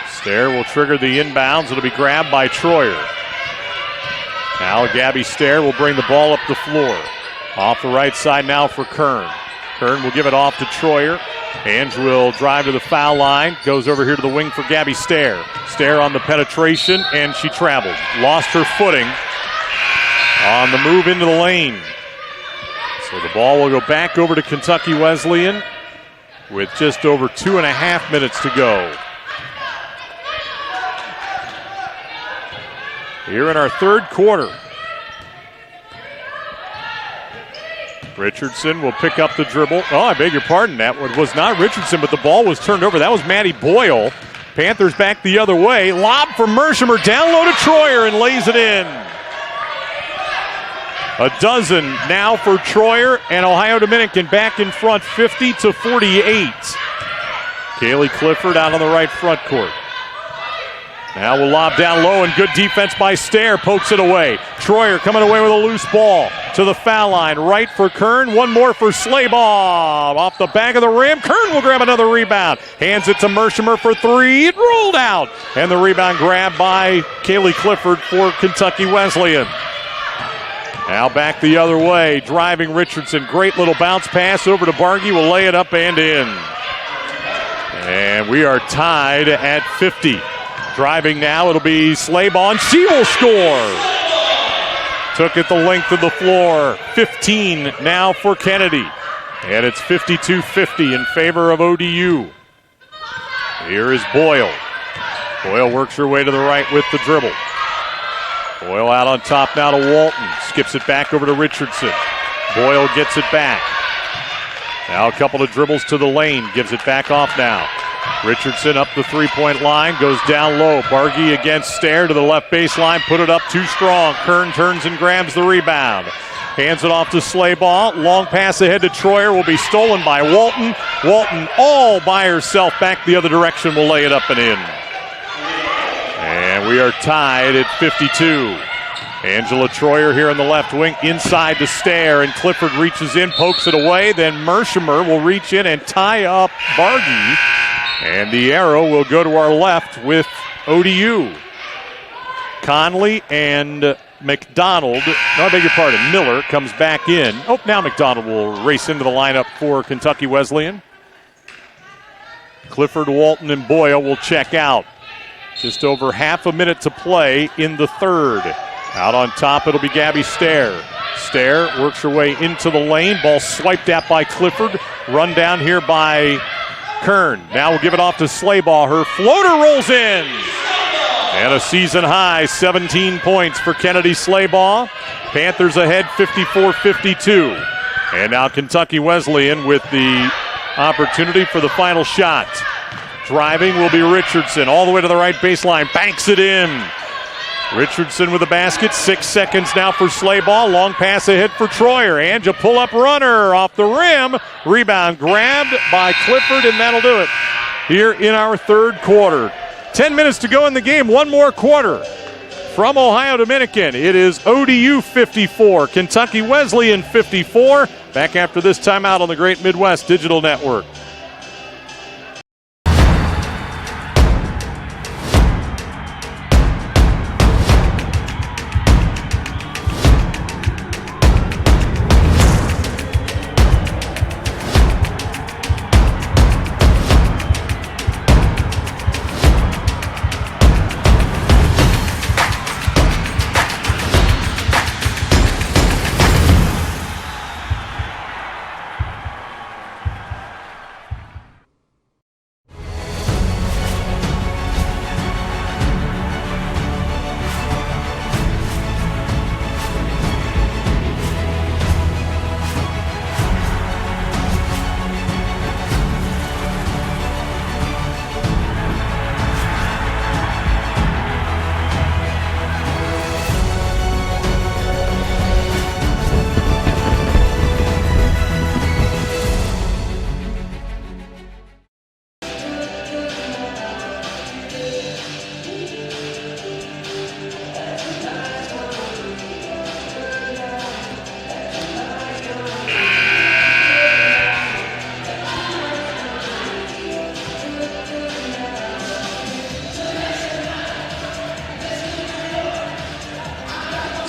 Stair will trigger the inbounds. It'll be grabbed by Troyer. Now Gabby Stair will bring the ball up the floor. Off the right side now for Kern. Kern will give it off to Troyer. Ange will drive to the foul line. Goes over here to the wing for Gabby Stair. Stair on the penetration, and she traveled. Lost her footing on the move into the lane. So the ball will go back over to Kentucky Wesleyan with just over 2.5 minutes to go. Here in our third quarter. Richardson will pick up the dribble. Oh, I beg your pardon. That was not Richardson, but the ball was turned over. That was Maddie Boyle. Panthers back the other way. Lob from Mershimer. Down low to Troyer and lays it in. A dozen now for Troyer, and Ohio Dominican back in front 50-48. Kaylee Clifford out on the right front court. Now we'll lob down low, and good defense by Stair. Pokes it away. Troyer coming away with a loose ball to the foul line. Right for Kern. One more for Slaybaugh. Off the back of the rim. Kern will grab another rebound. Hands it to Mershimer for three. It rolled out. And the rebound grabbed by Kaylee Clifford for Kentucky Wesleyan. Now back the other way. Driving Richardson. Great little bounce pass over to Bargy. Will lay it up and in. And we are tied at 50. Driving now, it'll be Slaybaugh, and she will score. Took it the length of the floor. 15 now for Kennedy. And it's 52-50 in favor of ODU. Here is Boyle. Boyle works her way to the right with the dribble. Boyle out on top now to Walton. Skips it back over to Richardson. Boyle gets it back. Now a couple of dribbles to the lane. Gives it back off now. Richardson up the three-point line, goes down low. Bargy against Stair to the left baseline, put it up too strong. Kern turns and grabs the rebound. Hands it off to Slaybaugh. Long pass ahead to Troyer will be stolen by Walton. Walton all by herself back the other direction will lay it up and in. And we are tied at 52. Angela Troyer here in the left wing, inside to Stair, and Clifford reaches in, pokes it away. Then Mershimer will reach in and tie up Bargy. And the arrow will go to our left with ODU. Conley and McDonald, no, I beg your pardon, Miller comes back in. Oh, now McDonald will race into the lineup for Kentucky Wesleyan. Clifford, Walton, and Boyle will check out. Just over half a minute to play in the third. Out on top, it'll be Gabby Stair. Stair works her way into the lane. Ball swiped at by Clifford. Run down here by Kern. Now we'll give it off to Slaybaugh. Her floater rolls in. And a season high 17 points for Kennedy Slaybaugh. Panthers ahead 54-52. And now Kentucky Wesleyan with the opportunity for the final shot. Driving will be Richardson all the way to the right baseline. Banks it in. Richardson with the basket. 6 seconds now for Slaybaugh. Long pass ahead for Troyer. And a pull-up runner off the rim. Rebound grabbed by Clifford, and that'll do it here in our third quarter. 10 minutes to go in the game. One more quarter. From Ohio Dominican, it is ODU 54, Kentucky Wesleyan 54. Back after this timeout on the Great Midwest Digital Network.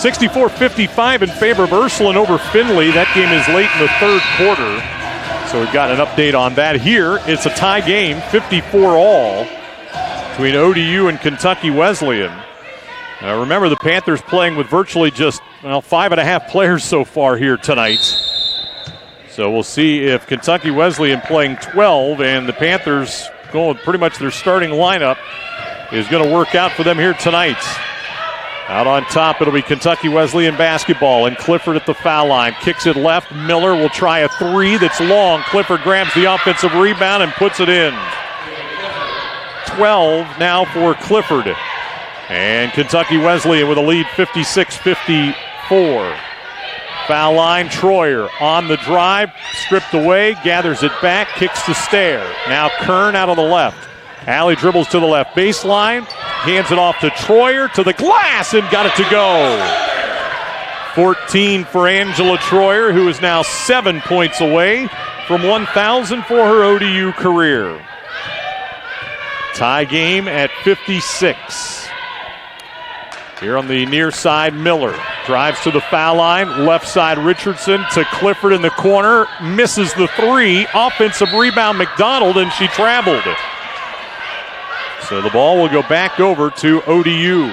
(64-55) in favor of Ursuline over Findlay. That game is late in the third quarter. So we've got an update on that here. It's a tie game, 54-all, between ODU and Kentucky Wesleyan. Now remember, the Panthers playing with virtually just 5.5 players so far here tonight. So we'll see if Kentucky Wesleyan playing 12 and the Panthers going pretty much their starting lineup is going to work out for them here tonight. Out on top, it'll be Kentucky Wesleyan basketball, and Clifford at the foul line. Kicks it left. Miller will try a three that's long. Clifford grabs the offensive rebound and puts it in. 12 now for Clifford. And Kentucky Wesleyan with a lead 56-54. Foul line, Troyer on the drive, stripped away, gathers it back, kicks to Stair. Now Kern out of the left. Alley dribbles to the left baseline, hands it off to Troyer to the glass and got it to go. 14 for Angela Troyer, who is now 7 points away from 1,000 for her ODU career. Tie game at 56. Here on the near side, Miller drives to the foul line. Left side, Richardson to Clifford in the corner. Misses the three. Offensive rebound, McDonald, and she traveled. So the ball will go back over to ODU.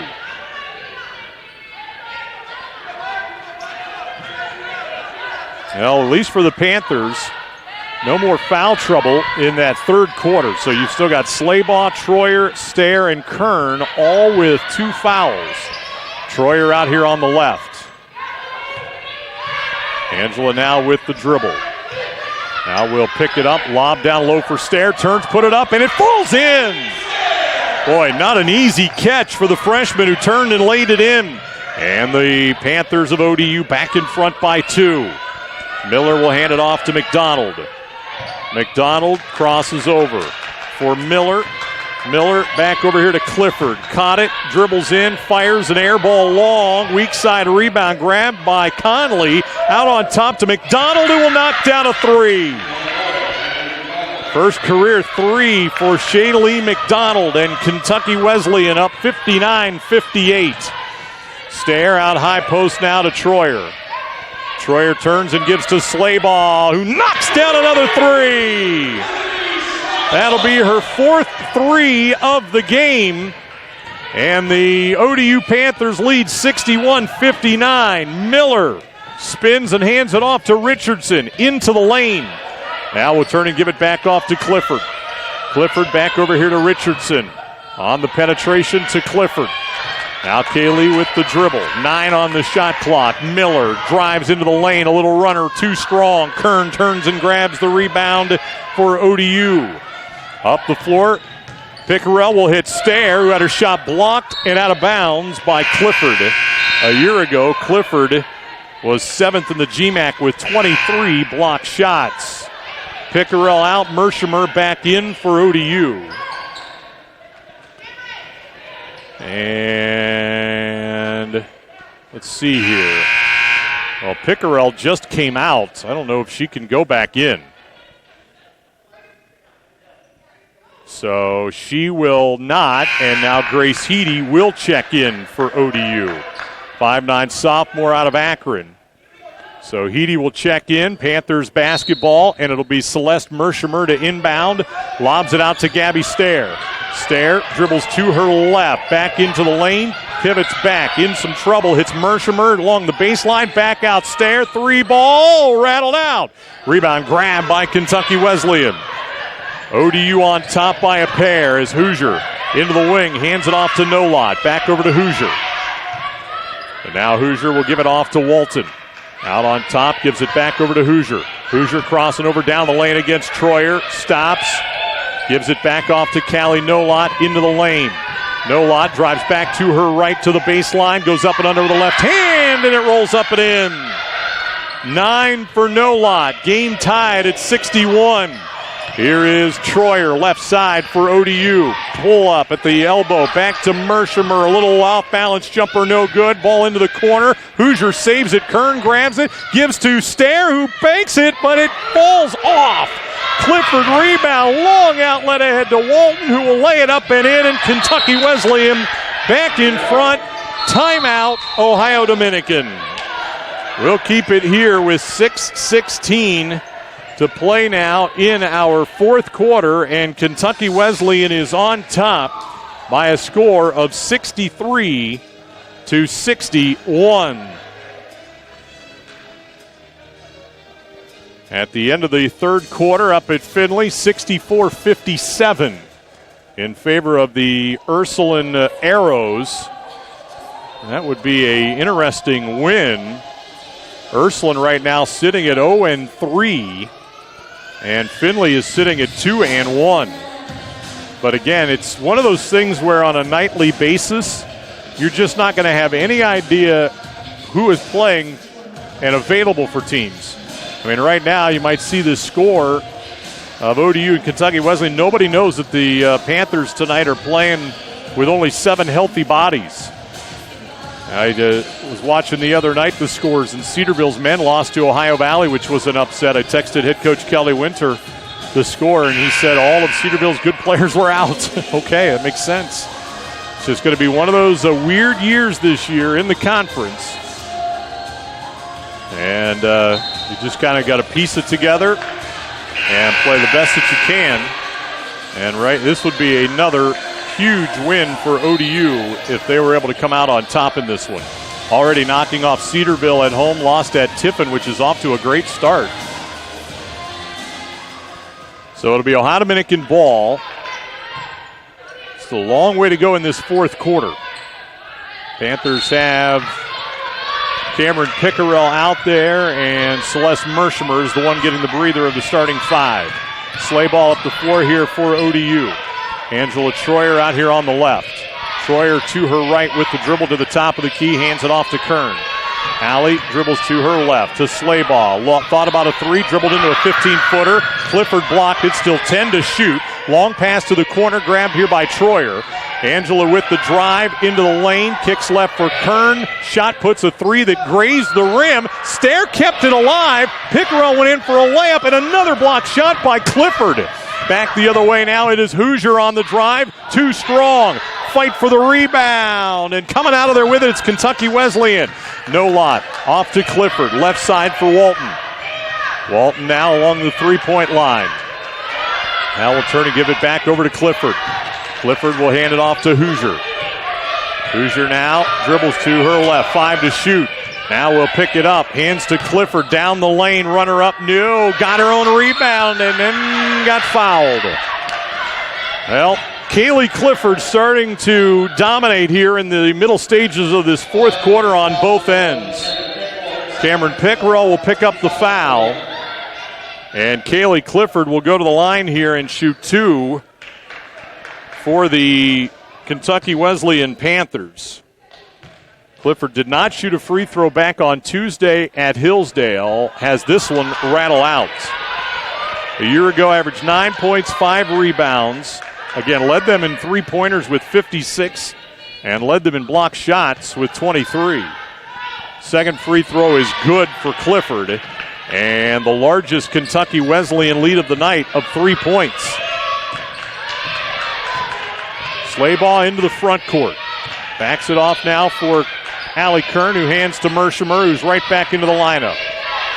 Well, at least for the Panthers, no more foul trouble in that third quarter. So you've still got Slaybaugh, Troyer, Stair, and Kern all with 2 fouls. Troyer out here on the left. Angela now with the dribble. Now we'll pick it up, lob down low for Stair, turns, put it up, and it falls in. Boy, not an easy catch for the freshman who turned and laid it in. And the Panthers of ODU back in front by 2. Miller will hand it off to McDonald. McDonald crosses over for Miller. Miller back over here to Clifford. Caught it, dribbles in, fires an air ball long. Weak side rebound grabbed by Conley. Out on top to McDonald, who will knock down a three. First career three for Shaylee McDonald, and Kentucky Wesleyan up 59-58. Stair out high post now to Troyer. Troyer turns and gives to Slaybaugh, who knocks down another three. That'll be her 4th three of the game. And the ODU Panthers lead 61-59. Miller spins and hands it off to Richardson into the lane. Now we'll turn and give it back off to Clifford. Clifford back over here to Richardson. On the penetration to Clifford. Now Kaylee with the dribble. 9 on the shot clock. Miller drives into the lane. A little runner, too strong. Kern turns and grabs the rebound for ODU. Up the floor, Pickerel will hit Stair, who had her shot blocked and out of bounds by Clifford. A year ago, Clifford was 7th in the GMAC with 23 blocked shots. Pickerel out, Mershimer back in for ODU. And let's see here. Well, Pickerel just came out. I don't know if she can go back in. So she will not, and now Grace Heedy will check in for ODU. 5'9" sophomore out of Akron. So Heedy will check in, Panthers basketball, and it'll be Celeste Mershimer to inbound. Lobs it out to Gabby Stair. Stair dribbles to her left, back into the lane, pivots back, in some trouble, hits Mershimer along the baseline, back out Stair, 3 ball, rattled out. Rebound grab by Kentucky Wesleyan. ODU on top by a pair as Hoosier into the wing, hands it off to Nolot, back over to Hoosier. And now Hoosier will give it off to Walton. Out on top, gives it back over to Hoosier. Hoosier crossing over down the lane against Troyer, stops, gives it back off to Callie Nolot into the lane. Nolot drives back to her right to the baseline, goes up and under with the left hand, and it rolls up and in. 9 for Nolot, game tied at 61. Here is Troyer, left side for ODU. Pull up at the elbow, back to Mershimer. A little off-balance jumper, no good. Ball into the corner. Hoosier saves it. Kern grabs it, gives to Stair, who banks it, but it falls off. Clifford rebound, long outlet ahead to Walton, who will lay it up and in, and Kentucky Wesleyan back in front. Timeout, Ohio Dominican. We'll keep it here with 6:16 to play now in our 4th quarter, and Kentucky Wesleyan is on top by a score of 63-61. At the end of the third quarter, up at Findlay, 64-57 in favor of the Ursuline Arrows. That would be an interesting win. Ursuline right now sitting at 0-3, and Findlay is sitting at 2-1. But again, it's one of those things where on a nightly basis, you're just not going to have any idea who is playing and available for teams. I mean, right now you might see the score of ODU and Kentucky Wesleyan. Nobody knows that the Panthers tonight are playing with only 7 healthy bodies. I was watching the other night the scores, and Cedarville's men lost to Ohio Valley, which was an upset. I texted head coach Kelly Winter the score, and he said all of Cedarville's good players were out. Okay, that makes sense. It's just going to be one of those weird years this year in the conference. And you just kind of got to piece it together and play the best that you can. And this would be another huge win for ODU if they were able to come out on top in this one. Already knocking off Cedarville at home, lost at Tiffin, which is off to a great start. So it'll be Ohio Dominican ball. It's a long way to go in this fourth quarter. Panthers have Cameron Pickerel out there, and Celeste Mershimer is the one getting the breather of the starting 5. Slay ball up the floor here for ODU. Angela Troyer out here on the left. Troyer to her right with the dribble to the top of the key, hands it off to Kern. Allie dribbles to her left to Slayball. Thought about a 3, dribbled into a 15-footer. Clifford blocked it, still 10 to shoot. Long pass to the corner, grabbed here by Troyer. Angela with the drive into the lane, kicks left for Kern. Shot puts a 3 that grazed the rim. Stair kept it alive. Pickerel went in for a layup, and another block shot by Clifford. Back the other way now, it is Hoosier on the drive. Too strong. Fight for the rebound, and coming out of there with it, it's Kentucky Wesleyan. No lot. Off to Clifford, left side for Walton. Walton now along the three-point line. Now will turn and give it back over to Clifford. Clifford will hand it off to Hoosier. Hoosier now dribbles to her left, 5 to shoot. Now we'll pick it up, hands to Clifford, down the lane, runner up, no, got her own rebound, and then got fouled. Well, Kaylee Clifford starting to dominate here in the middle stages of this fourth quarter on both ends. Cameron Pickerel will pick up the foul, and Kaylee Clifford will go to the line here and shoot 2 for the Kentucky Wesleyan Panthers. Clifford did not shoot a free throw back on Tuesday at Hillsdale, has this one rattle out. A year ago, averaged 9 points, 5 rebounds. Again, led them in three-pointers with 56 and led them in block shots with 23. Second free throw is good for Clifford, and the largest Kentucky Wesleyan lead of the night of 3 points. Slayball into the front court. Backs it off now for Allie Kern, who hands to Mershimer, who's right back into the lineup.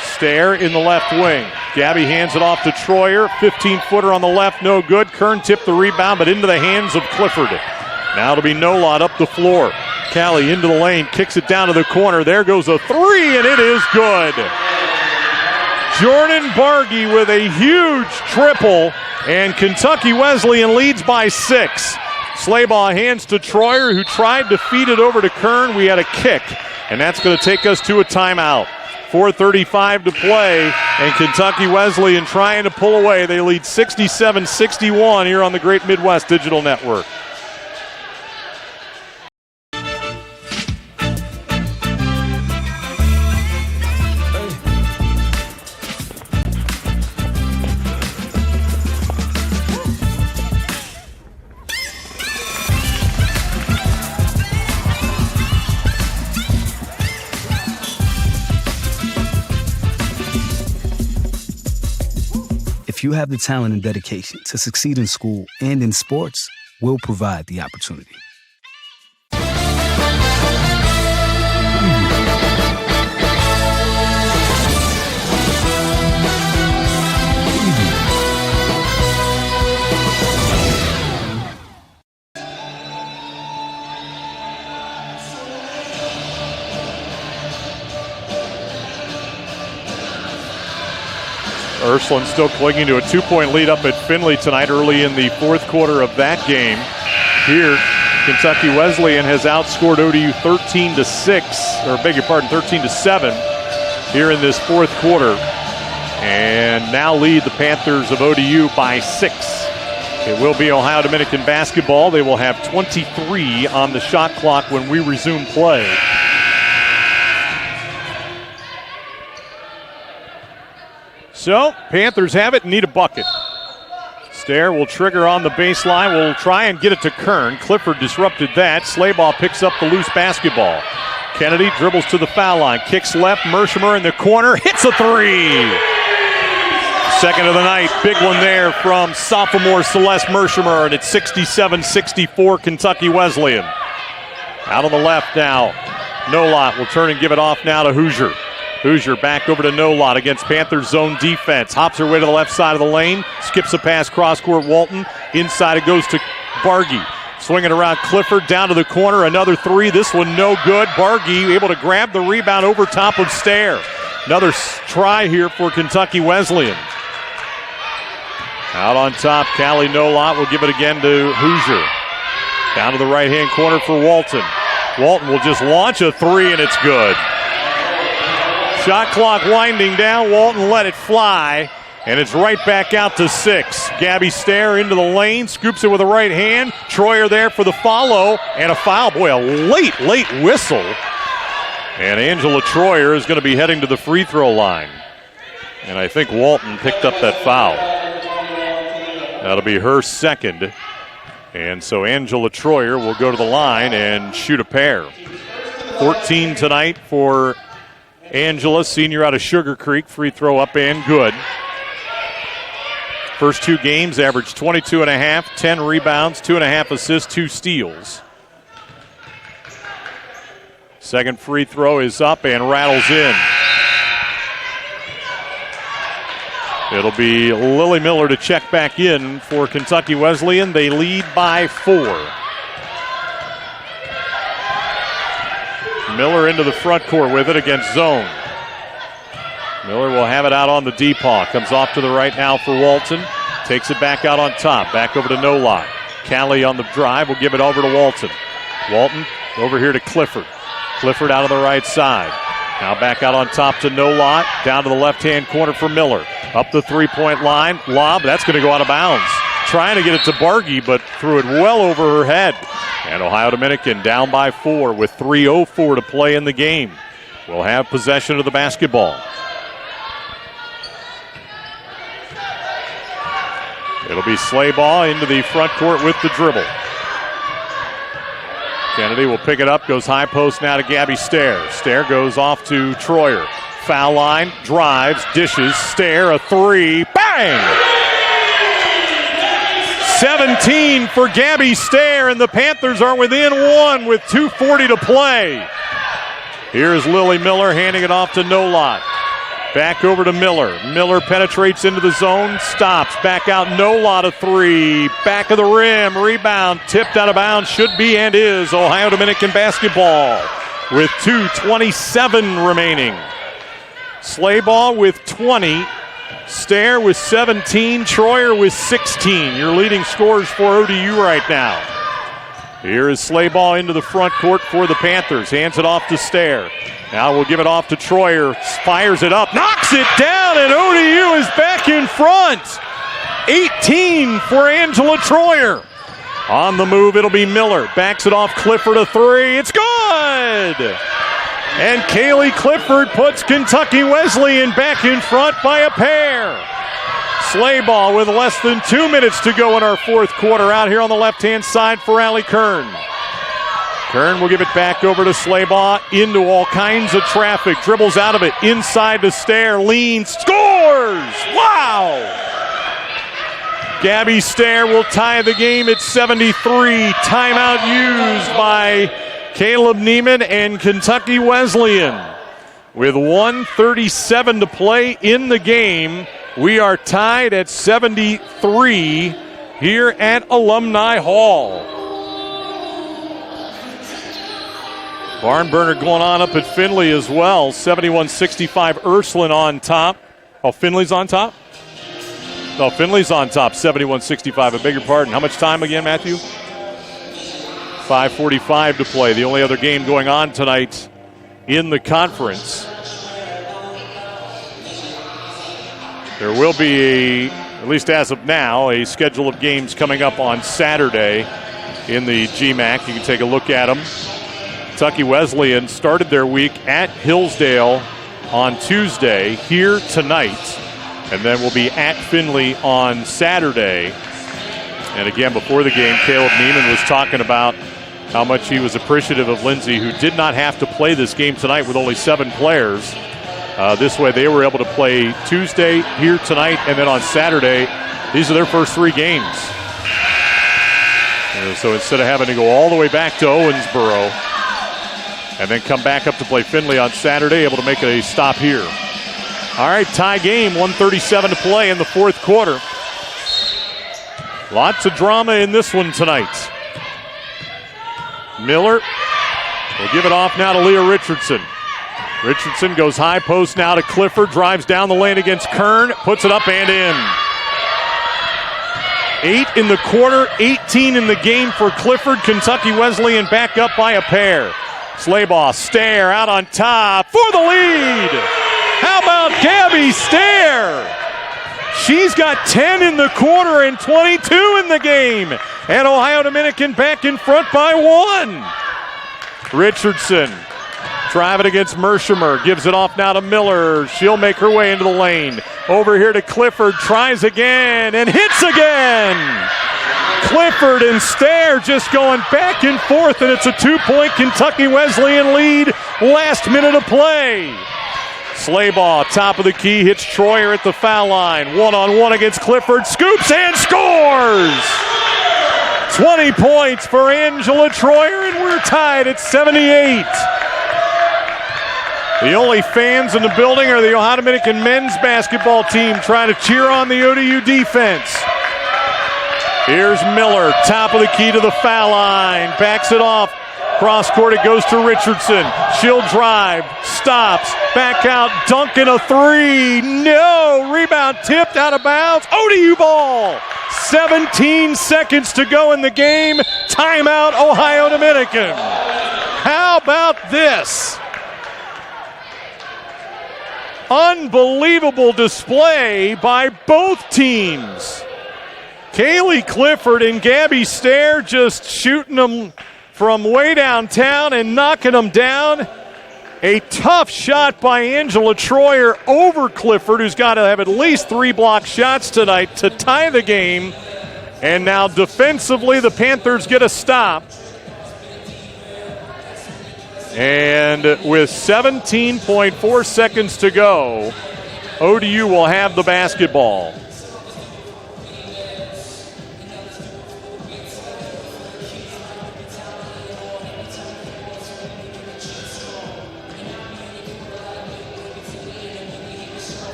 Stair in the left wing. Gabby hands it off to Troyer. 15-footer on the left, no good. Kern tipped the rebound, but into the hands of Clifford. Now it'll be Nolot up the floor. Callie into the lane, kicks it down to the corner. There goes a 3, and it is good. Jordan Bargy with a huge triple, and Kentucky Wesleyan leads by 6. Slayball hands to Troyer, who tried to feed it over to Kern. We had a kick, and that's going to take us to a timeout. 4:35 to play, and Kentucky Wesleyan trying to pull away. They lead 67-61 here on the Great Midwest Digital Network. If you have the talent and dedication to succeed in school and in sports, we'll provide the opportunity. Ursuline still clinging to a 2-point lead up at Findlay tonight early in the fourth quarter of that game. Here, Kentucky Wesleyan has outscored ODU 13-7 here in this fourth quarter. And now lead the Panthers of ODU by 6. It will be Ohio Dominican basketball. They will have 23 on the shot clock when we resume play. So, Panthers have it and need a bucket. Stair will trigger on the baseline. Will try and get it to Kern. Clifford disrupted that. Slayball picks up the loose basketball. Kennedy dribbles to the foul line. Kicks left. Mershimer in the corner. Hits a three. Second of the night. Big one there from sophomore Celeste Mershimer. And it's 67-64 Kentucky Wesleyan. Out on the left now. Nolot will turn and give it off now to Hoosier. Hoosier back over to Nolot against Panthers zone defense. Hops her way to the left side of the lane. Skips a pass cross court. Walton. Inside it goes to Bargy. Swinging around Clifford down to the corner. Another three. This one no good. Bargy able to grab the rebound over top of Stair. Another try here for Kentucky Wesleyan. Out on top, Callie Nolot will give it again to Hoosier. Down to the right-hand corner for Walton. Walton will just launch a three, and it's good. Shot clock winding down. Walton let it fly, and it's right back out to 6. Gabby Stair into the lane, scoops it with the right hand. Troyer there for the follow, and a foul. Boy, a late whistle. And Angela Troyer is going to be heading to the free throw line. And I think Walton picked up that foul. That'll be her second. And so Angela Troyer will go to the line and shoot a pair. 14 tonight for Angela, senior out of Sugar Creek. Free throw up and good. First two games averaged 22.5, 10 rebounds, 2.5 assists, 2 steals. Second free throw is up and rattles in. It'll be Lily Miller to check back in for Kentucky Wesleyan. They lead by 4. Miller into the front court with it against zone. Miller will have it out on the deep paw. Comes off to the right now for Walton. Takes it back out on top. Back over to Nolot. Callie on the drive will give it over to Walton. Walton over here to Clifford. Clifford out of the right side. Now back out on top to Nolot. Down to the left-hand corner for Miller. Up the three-point line. Lob. That's going to go out of bounds. Trying to get it to Bargy, but threw it well over her head. And Ohio Dominican down by 4 with 3:04 to play in the game. We'll have possession of the basketball. It'll be Slayball into the front court with the dribble. Kennedy will pick it up, goes high post now to Gabby Stair. Stair goes off to Troyer. Foul line, drives, dishes, Stair, a three, bang! 17 for Gabby Stair, and the Panthers are within 1 with 2:40 to play. Here's Lily Miller handing it off to Nolot. Back over to Miller. Miller penetrates into the zone, stops, back out, Nolot a three, back of the rim, rebound, tipped out of bounds, should be and is Ohio Dominican basketball with 2:27 remaining. Slayball with 20, Stair with 17, Troyer with 16. Your leading scorers for ODU right now. Here is Slayball into the front court for the Panthers. Hands it off to Stair. Now we'll give it off to Troyer. Fires it up. Knocks it down, and ODU is back in front. 18 for Angela Troyer. On the move, it'll be Miller. Backs it off Clifford, a three. It's good! And Kaylee Clifford puts Kentucky Wesleyan back in front by a pair. Slayball with less than 2 minutes to go in our fourth quarter out here on the left-hand side for Allie Kern. Kern will give it back over to Slayball into all kinds of traffic. Dribbles out of it, inside to Stair, leans, scores! Wow! Gabby Stair will tie the game at 73. Timeout used by Caleb Neiman and Kentucky Wesleyan. With 1:37 to play in the game, we are tied at 73 here at Alumni Hall. Barn burner going on up at Findlay as well. 71-65 Ursuline on top. Oh, Findlay's on top? No, Findlay's on top, 71-65. I beg your pardon. How much time again, Matthew? 5:45 to play. The only other game going on tonight in the conference. There will be, at least as of now, a schedule of games coming up on Saturday in the GMAC. You can take a look at them. Kentucky Wesleyan started their week at Hillsdale on Tuesday, here tonight, and then will be at Findlay on Saturday. And again, before the game, Caleb Neiman was talking about how much he was appreciative of Lindsay, who did not have to play this game tonight with only 7 players. This way they were able to play Tuesday, here tonight, and then on Saturday. These are their first 3 games. So instead of having to go all the way back to Owensboro and then come back up to play Findlay on Saturday, able to make a stop here. All right, tie game, 1:37 to play in the fourth quarter. Lots of drama in this one tonight. Miller will give it off now to Leah Richardson. Richardson goes high post now to Clifford, drives down the lane against Kern, puts it up and in. 8 in the quarter, 18 in the game for Clifford. Kentucky Wesleyan back up by a pair. Slaybaugh, Stair out on top for the lead. How about Gabby Stair? She's got 10 in the quarter and 22 in the game. And Ohio Dominican back in front by 1. Richardson driving against Mershimer. Gives it off now to Miller. She'll make her way into the lane. Over here to Clifford. Tries again and hits again. Clifford and Stair just going back and forth, and it's a 2-point Kentucky Wesleyan lead. Last minute of play. Slaybaugh, top of the key, hits Troyer at the foul line. 1-on-1 against Clifford. Scoops and scores! 20 points for Angela Troyer, and we're tied at 78. The only fans in the building are the Ohio Dominican men's basketball team trying to cheer on the ODU defense. Here's Miller, top of the key to the foul line. Backs it off. Cross court, it goes to Richardson. She'll drive, stops, back out, dunking a 3. No! Rebound tipped out of bounds. ODU ball. 17 seconds to go in the game. Timeout, Ohio Dominican. How about this? Unbelievable display by both teams. Kaylee Clifford and Gabby Stair just shooting them from way downtown and knocking them down. A tough shot by Angela Troyer over Clifford, who's got to have at least 3 block shots tonight to tie the game. And now defensively, the Panthers get a stop. And with 17.4 seconds to go, ODU will have the basketball.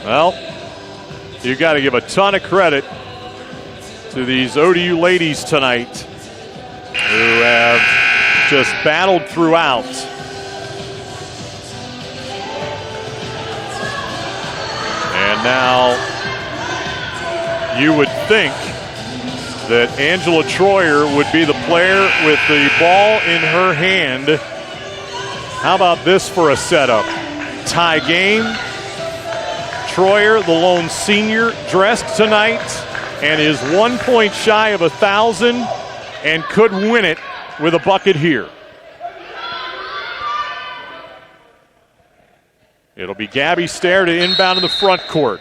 Well, you've got to give a ton of credit to these ODU ladies tonight who have just battled throughout. And now you would think that Angela Troyer would be the player with the ball in her hand. How about this for a setup? Tie game. Troyer, the lone senior, dressed tonight and is 1 point shy of 1,000 and could win it with a bucket here. It'll be Gabby Stair to inbound in the front court.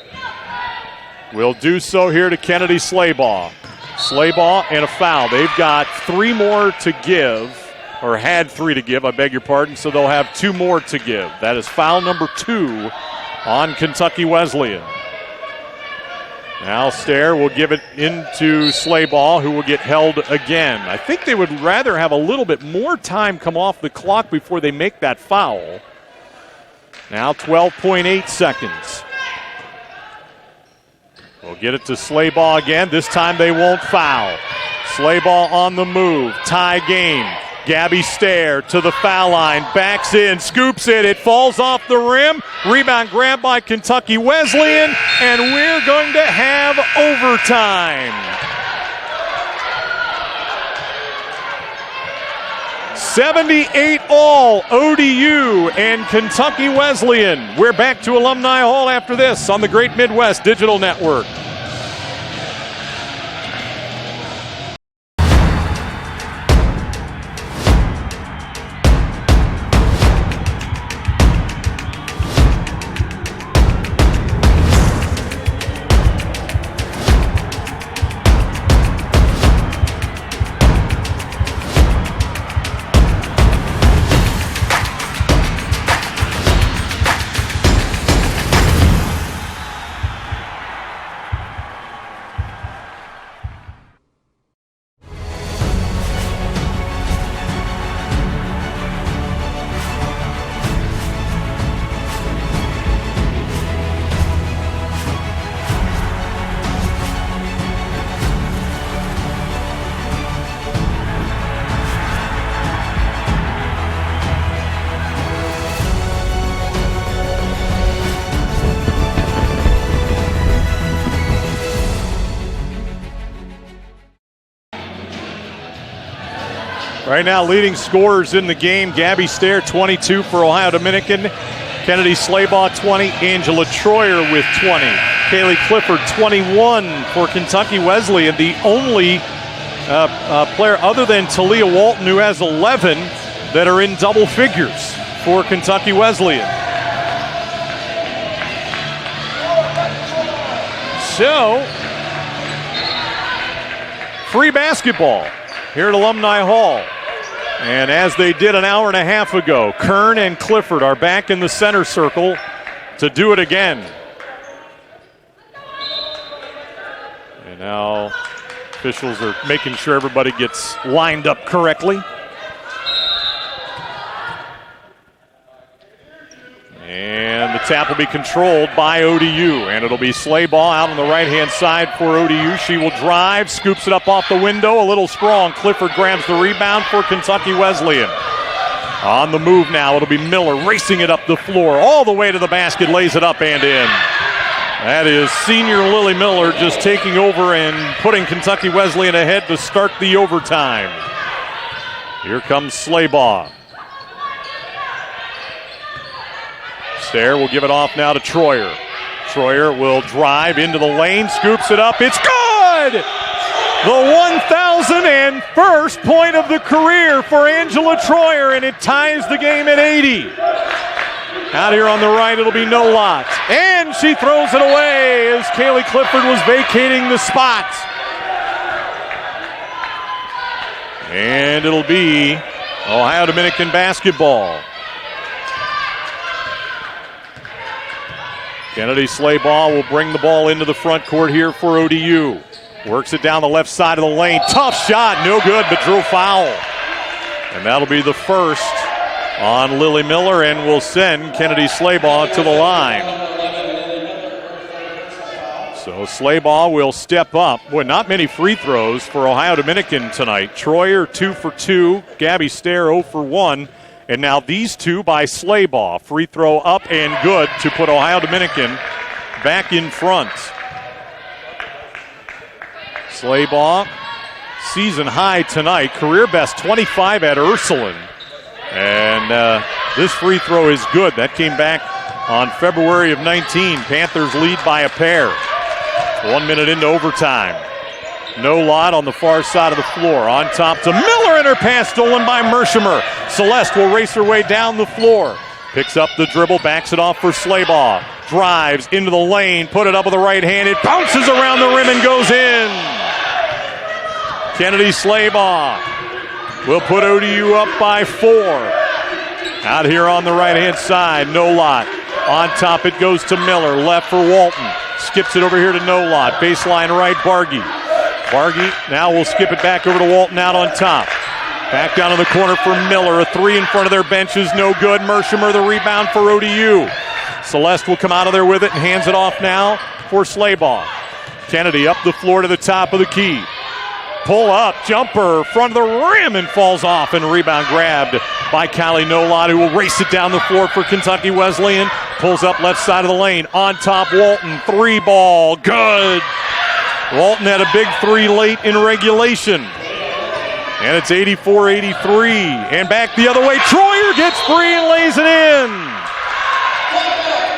We'll do so here to Kennedy Slaybaugh. Slaybaugh and a foul. They've got 3 more to give, or had 3 to give, I beg your pardon, so they'll have 2 more to give. That is foul number 2 on Kentucky Wesleyan. Now Stair will give it into Slaybaugh, who will get held again. I think they would rather have a little bit more time come off the clock before they make that foul. Now 12.8 seconds. We'll get it to Slaybaugh again. This time they won't foul. Slaybaugh on the move. Tie game. Gabby Stair to the foul line, backs in, scoops it, it falls off the rim. Rebound grabbed by Kentucky Wesleyan, and we're going to have overtime. 78 all, ODU and Kentucky Wesleyan. We're back to Alumni Hall after this on the Great Midwest Digital Network. Right now, leading scorers in the game, Gabby Stair, 22 for Ohio Dominican. Kennedy Slaybaugh, 20. Angela Troyer with 20. Kaylee Clifford, 21 for Kentucky Wesleyan. The only player other than Talia Walton who has 11 that are in double figures for Kentucky Wesleyan. So, free basketball here at Alumni Hall. And as they did an hour and a half ago, Kern and Clifford are back in the center circle to do it again. And now officials are making sure everybody gets lined up correctly. And the tap will be controlled by ODU, and it'll be Slaybaugh out on the right-hand side for ODU. She will drive, scoops it up off the window, a little strong. Clifford grabs the rebound for Kentucky Wesleyan. On the move now, it'll be Miller racing it up the floor, all the way to the basket, lays it up and in. That is senior Lily Miller just taking over and putting Kentucky Wesleyan ahead to start the overtime. Here comes Slaybaugh. Stair will give it off now to Troyer. Troyer will drive into the lane, scoops it up. It's good! The 1,001st point of the career for Angela Troyer, and it ties the game at 80. Out here on the right, it'll be No Lot. And she throws it away as Kaylee Clifford was vacating the spot. And it'll be Ohio Dominican basketball. Kennedy Slaybaugh will bring the ball into the front court here for ODU. Works it down the left side of the lane. Tough shot, no good, but drew foul. And that'll be the first on Lily Miller, and will send Kennedy Slaybaugh to the line. So Slaybaugh will step up. Boy, not many free throws for Ohio Dominican tonight. Troyer 2 for 2, Gabby Stair 0 for 1. And now these two by Slaybaugh. Free throw up and good to put Ohio Dominican back in front. Slaybaugh, season high tonight. Career best 25 at Ursuline. And this free throw is good. That came back on February of 19. Panthers lead by a pair. 1 minute into overtime. No Lot on the far side of the floor. On top to Miller, and her pass stolen by Mershimer. Celeste will race her way down the floor. Picks up the dribble, backs it off for Slaybaugh. Drives into the lane, put it up with the right hand. It bounces around the rim and goes in. Kennedy Slaybaugh will put ODU up by 4. Out here on the right-hand side, No Lot. On top it goes to Miller, left for Walton. Skips it over here to No Lot. Baseline right, Bargy. Bargy now will skip it back over to Walton out on top. Back down in the corner for Miller. A 3 in front of their benches, no good. Mershimer the rebound for ODU. Celeste will come out of there with it and hands it off now for Slaybaugh. Kennedy up the floor to the top of the key. pull up, jumper, front of the rim, and falls off, and rebound grabbed by Callie Nolad, who will race it down the floor for Kentucky Wesleyan. Pulls up left side of the lane. On top, Walton. 3 ball. Good. Walton had a big 3 late in regulation. And it's 84-83. And back the other way. Troyer gets free and lays it in.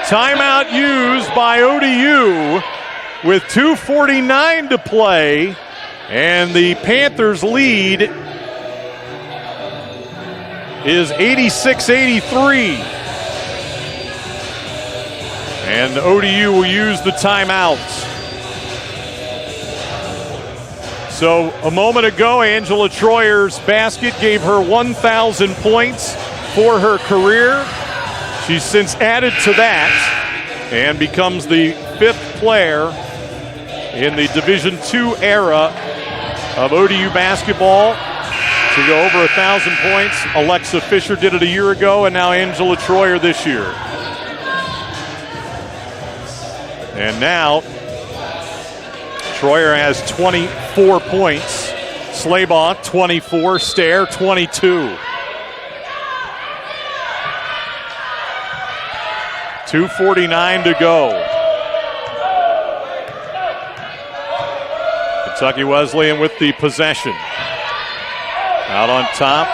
Timeout used by ODU with 2:49 to play. And the Panthers' lead is 86-83. And ODU will use the timeouts. So a moment ago, Angela Troyer's basket gave her 1,000 points for her career. She's since added to that and becomes the 5th player in the Division II era of ODU basketball to go over 1,000 points. Alexa Fisher did it a year ago, and now Angela Troyer this year. And now Troyer has 24 points. Slaybaugh 24, Stair 22. 2:49 to go. Kentucky Wesleyan with the possession. Out on top.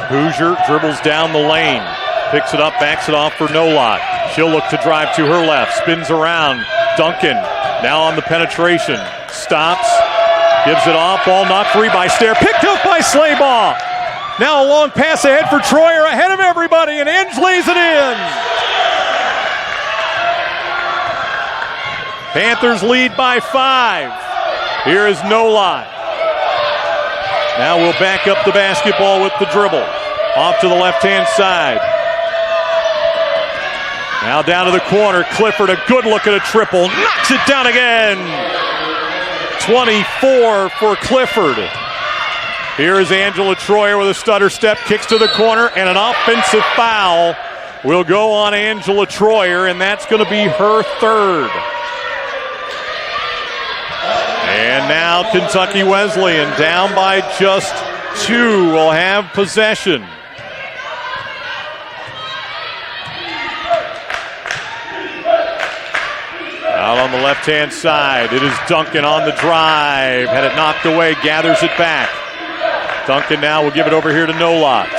Hoosier dribbles down the lane. Picks it up, backs it off for Nolot. She'll look to drive to her left. Spins around. Duncan now on the penetration. Stops. Gives it off. Ball knocked free by Stair. Picked up by Slaybaugh. Now a long pass ahead for Troyer. Ahead of everybody. And Ange lays it in. Panthers lead by 5. Here is Nolot. Now we'll back up the basketball with the dribble. Off to the left-hand side. Now down to the corner. Clifford, a good look at a triple. Knocks it down again. 24 for Clifford. Here is Angela Troyer with a stutter step. Kicks to the corner, and an offensive foul will go on Angela Troyer, and that's going to be her 3rd. And now Kentucky Wesleyan, down by just 2, will have possession. Out on the left-hand side, it is Duncan on the drive. Had it knocked away, gathers it back. Duncan now will give it over here to Nolot.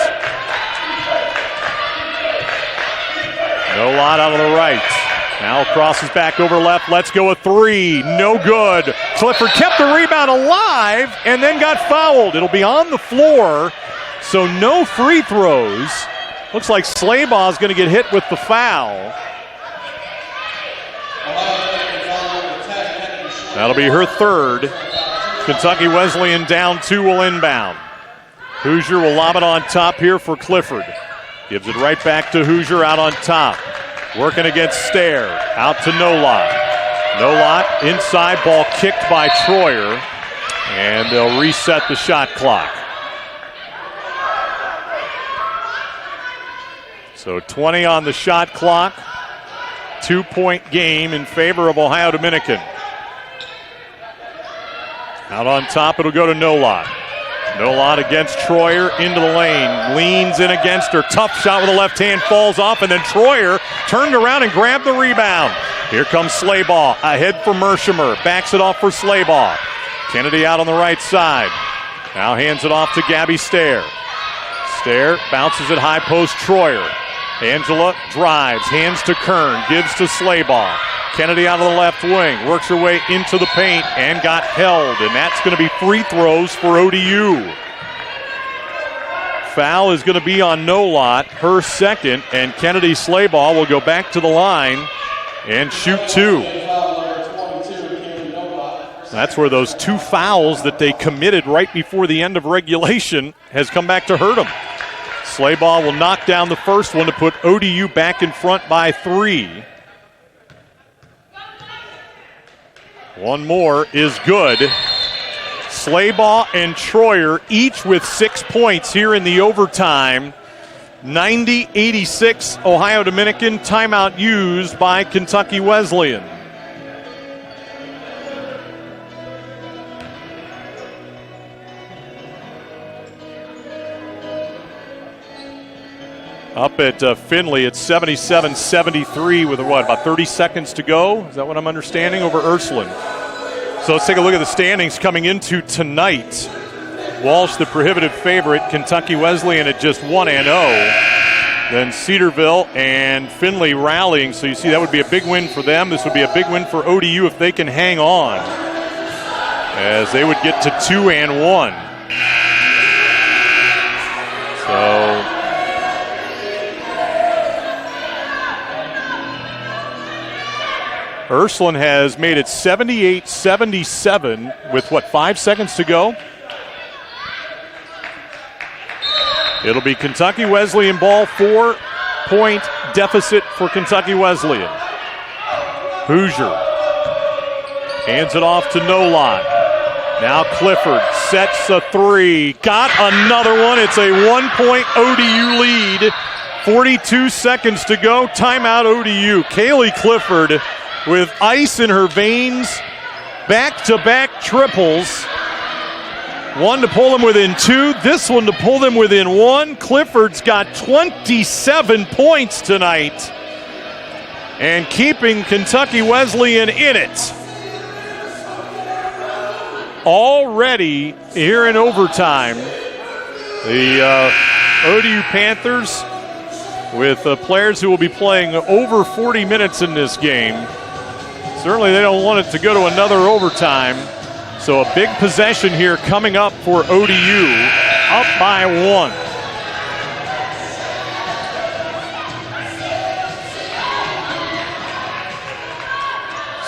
Nolot out on the right. Now crosses back over left. Let's go a 3. No good. Clifford kept the rebound alive and then got fouled. It'll be on the floor, so no free throws. Looks like Slaybaugh is going to get hit with the foul. That'll be her 3rd. Kentucky Wesleyan down 2 will inbound. Hoosier will lob it on top here for Clifford. Gives it right back to Hoosier out on top. Working against Stair. Out to Nolot. Nolot inside, ball kicked by Troyer. And they'll reset the shot clock. So 20 on the shot clock. 2-point game in favor of Ohio Dominican. Out on top, it'll go to Nolot. Nolot against Troyer, into the lane. Leans in against her. Tough shot with the left hand, falls off, and then Troyer turned around and grabbed the rebound. Here comes Slaybaugh, ahead for Mershimer. Backs it off for Slaybaugh. Kennedy out on the right side. Now hands it off to Gabby Stair. Stair bounces it high post, Troyer. Angela drives, hands to Kern, gives to Slaybaugh. Kennedy out of the left wing, works her way into the paint and got held, and that's going to be free throws for ODU. Foul is going to be on Nolot, her 2nd, and Kennedy Slaybaugh will go back to the line and shoot 2. That's where those 2 fouls that they committed right before the end of regulation has come back to hurt them. Slaybaugh will knock down the first one to put ODU back in front by 3. One more is good. Slaybaugh and Troyer each with 6 points here in the overtime. 90-86 Ohio Dominican. Timeout used by Kentucky Wesleyan. Up at Findlay, it's 77-73 with, about 30 seconds to go? Is that what I'm understanding? Over Ursuline. So let's take a look at the standings coming into tonight. Walsh, the prohibitive favorite. Kentucky Wesleyan at just 1-0. Then Cedarville and Findlay rallying. So you see that would be a big win for them. This would be a big win for ODU if they can hang on, as they would get to 2-1. So Ursuline has made it 78-77 with, 5 seconds to go? It'll be Kentucky Wesleyan ball, 4-point deficit for Kentucky Wesleyan. Hoosier hands it off to Nolot. Now Clifford sets a three. Got another one. It's a 1-point ODU lead. 42 seconds to go. Timeout ODU. Kaylee Clifford with ice in her veins. Back-to-back triples. One to pull them within 2. This one to pull them within 1. Clifford's got 27 points tonight and keeping Kentucky Wesleyan in it. Already here in overtime, the ODU Panthers with players who will be playing over 40 minutes in this game. Certainly they don't want it to go to another overtime. So a big possession here coming up for ODU, up by 1.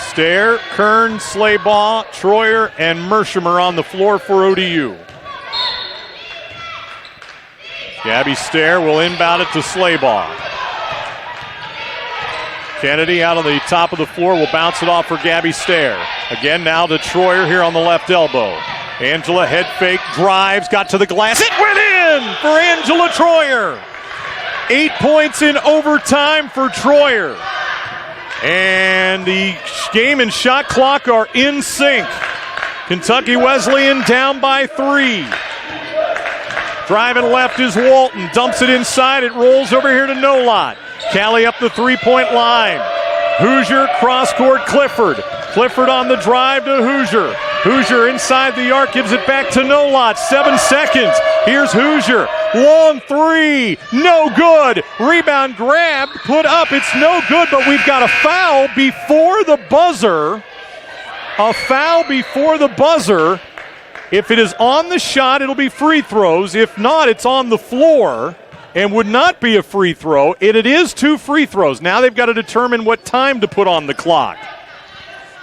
Stair, Kern, Slaybaugh, Troyer, and Mershimer on the floor for ODU. Gabby Stair will inbound it to Slaybaugh. Kennedy out on the top of the floor will bounce it off for Gabby Stair. Again now to Troyer here on the left elbow. Angela head fake, drives, got to the glass. It went in for Angela Troyer. 8 points in overtime for Troyer. And the game and shot clock are in sync. Kentucky Wesleyan down by 3. Driving left is Walton. Dumps it inside. It rolls over here to Nolot. Callie up the three-point line. Hoosier cross-court Clifford. Clifford on the drive to Hoosier. Hoosier inside the arc, gives it back to Nolot. 7 seconds. Here's Hoosier. Long three. No good. Rebound grabbed. Put up. It's no good, but we've got a foul before the buzzer. A foul before the buzzer. If it is on the shot, it'll be free throws. If not, it's on the floor and would not be a free throw. It is 2 free throws. Now they've got to determine what time to put on the clock.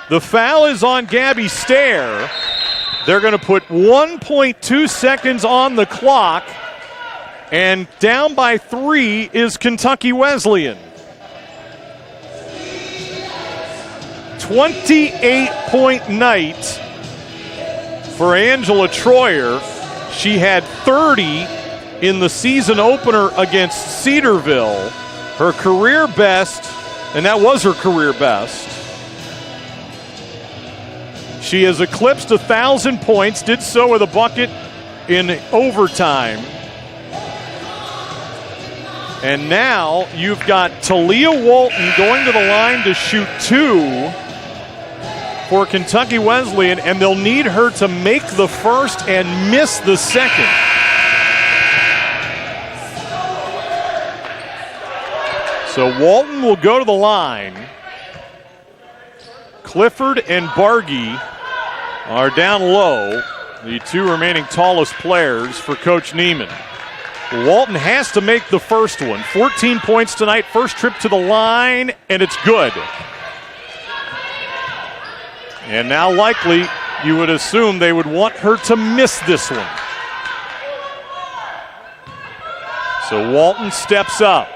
The foul is on Gabby Stair. They're going to put 1.2 seconds on the clock, and down by 3 is Kentucky Wesleyan. 28-point night for Angela Troyer. She had 30 in the season opener against Cedarville. Her career best, and that was her career best. She has eclipsed 1,000 points, did so with a bucket in overtime. And now you've got Talia Walton going to the line to shoot 2 for Kentucky Wesleyan, and they'll need her to make the first and miss the second. So Walton will go to the line. Clifford and Bargy are down low, the 2 remaining tallest players for Coach Neiman. Walton has to make the first one. 14 points tonight, first trip to the line, and it's good. And now likely you would assume they would want her to miss this one. So Walton steps up.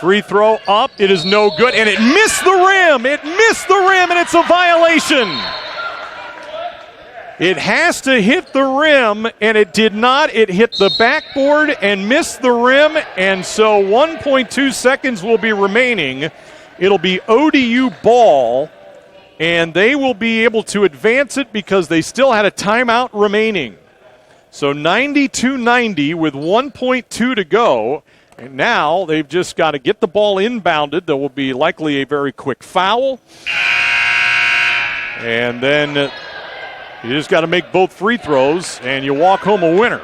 Free throw up, it is no good, and it missed the rim! It missed the rim, and it's a violation! It has to hit the rim, and it did not. It hit the backboard and missed the rim, and so 1.2 seconds will be remaining. It'll be ODU ball, and they will be able to advance it because they still had a timeout remaining. So 92-90 with 1.2 to go. And now they've just got to get the ball inbounded. There will be likely a very quick foul. And then you just got to make both free throws, and you walk home a winner.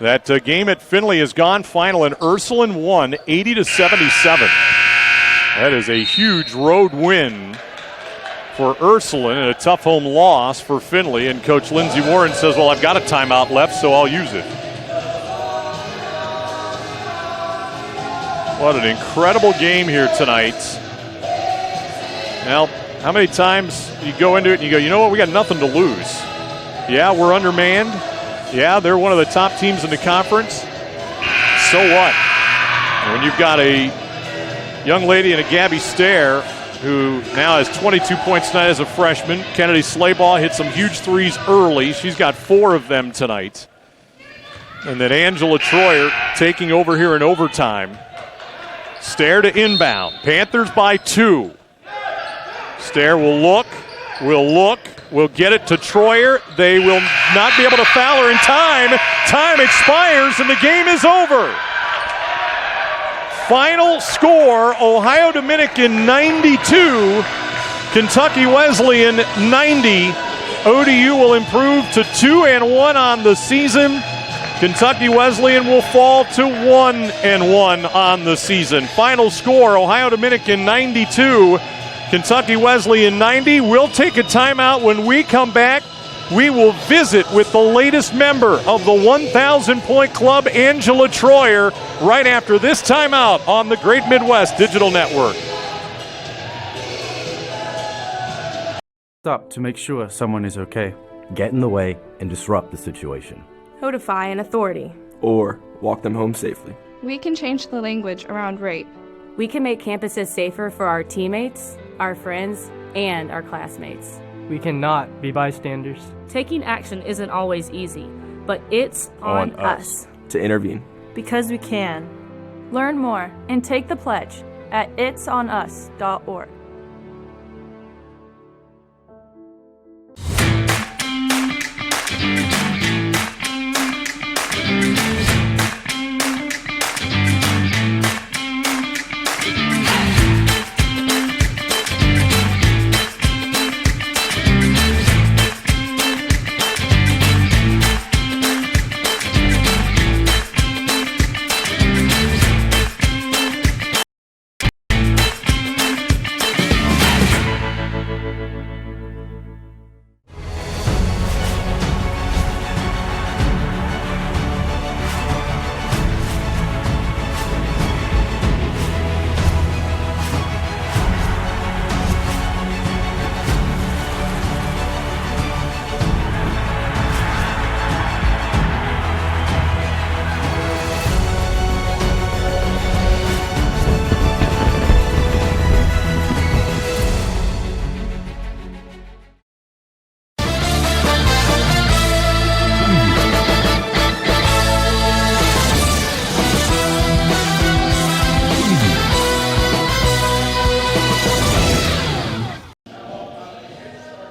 That game at Findlay has gone final, and Ursuline won 80-77. That is a huge road win for Ursuline and a tough home loss for Findlay. And Coach Lindsey Warren says, well, I've got a timeout left, so I'll use it. What an incredible game here tonight. Now, how many times you go into it and you go, you know what, we got nothing to lose. Yeah, we're undermanned. Yeah, they're one of the top teams in the conference. So what? And when you've got a young lady in a Gabby Stair who now has 22 points tonight as a freshman. Kennedy Slaybaugh hit some huge threes early. She's got 4 of them tonight. And then Angela Troyer taking over here in overtime. Stair to inbound. Panthers by 2. Stair will look, will get it to Troyer. They will not be able to foul her in time. Time expires and the game is over. Final score, Ohio Dominican 92, Kentucky Wesleyan 90. ODU will improve to 2-1 on the season. Kentucky Wesleyan will fall to 1-1 on the season. Final score, Ohio Dominican 92, Kentucky Wesleyan 90. We'll take a timeout. When we come back, we will visit with the latest member of the 1,000-point club, Angela Troyer, right after this timeout on the Great Midwest Digital Network. Stop to make sure someone is okay. Get in the way and disrupt the situation. Codify an authority. Or walk them home safely. We can change the language around rape. We can make campuses safer for our teammates, our friends, and our classmates. We cannot be bystanders. Taking action isn't always easy, but it's on us to intervene. Because we can. Learn more and take the pledge at itsonus.org.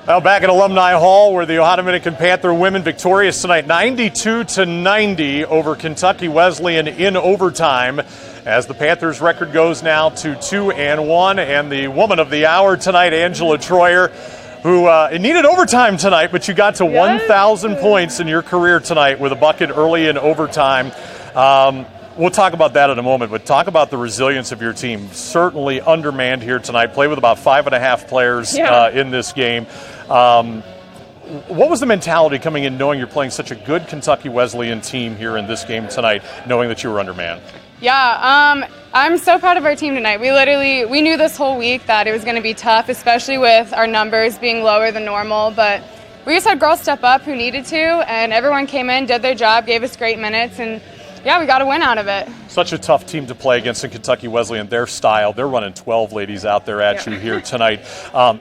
Now back at Alumni Hall, where the Ohio Dominican Panther women victorious tonight, 92-90 over Kentucky Wesleyan in overtime, as the Panthers' record goes now to 2-1. And the woman of the hour tonight, Angela Troyer, who it needed overtime tonight, but you got to 1,000 points in your career tonight with a bucket early in overtime. We'll talk about that in a moment, but talk about the resilience of your team. Certainly undermanned here tonight. Play with about 5.5 players in this game. What was the mentality coming in knowing you're playing such a good Kentucky Wesleyan team here in this game tonight, knowing that you were undermanned? Yeah, I'm so proud of our team tonight. We knew this whole week that it was going to be tough, especially with our numbers being lower than normal, but we just had girls step up who needed to, and everyone came in, did their job, gave us great minutes, and yeah, we got a win out of it. Such a tough team to play against in Kentucky Wesleyan. Their style, they're running 12 ladies out there at you here tonight.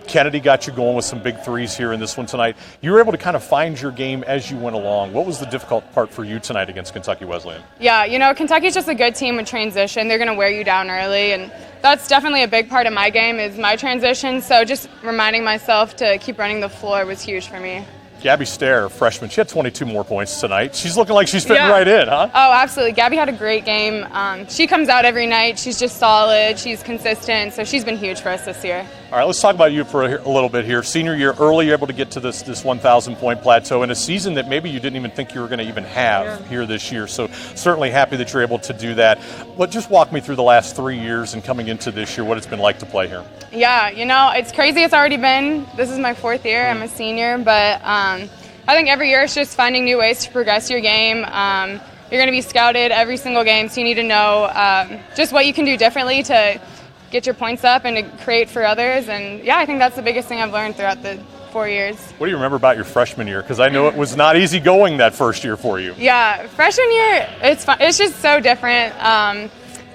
Kennedy got you going with some big threes here in this one tonight. You were able to kind of find your game as you went along. What was the difficult part for you tonight against Kentucky Wesleyan? Yeah, Kentucky's just a good team with transition. They're going to wear you down early, and that's definitely a big part of my game is my transition. So just reminding myself to keep running the floor was huge for me. Gabby Stair, freshman, she had 22 more points tonight. She's looking like she's fitting Yeah. right in, huh? Oh, absolutely. Gabby had a great game. She comes out every night. She's just solid. She's consistent. So she's been huge for us this year. All right, let's talk about you for a little bit here. Senior year, early, you're able to get to this 1,000-point plateau in a season that maybe you didn't even think you were going to even have here this year. So certainly happy that you're able to do that. But just walk me through the last 3 years and coming into this year, what it's been like to play here. Yeah, it's crazy. It's already been. This is my 4th year. I'm a senior, but I think every year it's just finding new ways to progress your game. You're going to be scouted every single game, so you need to know just what you can do differently to get your points up and to create for others. And yeah, I think that's the biggest thing I've learned throughout the 4 years. What do you remember about your freshman year? Because I know it was not easy going that first year for you. Yeah, freshman year, it's fun. It's just so different.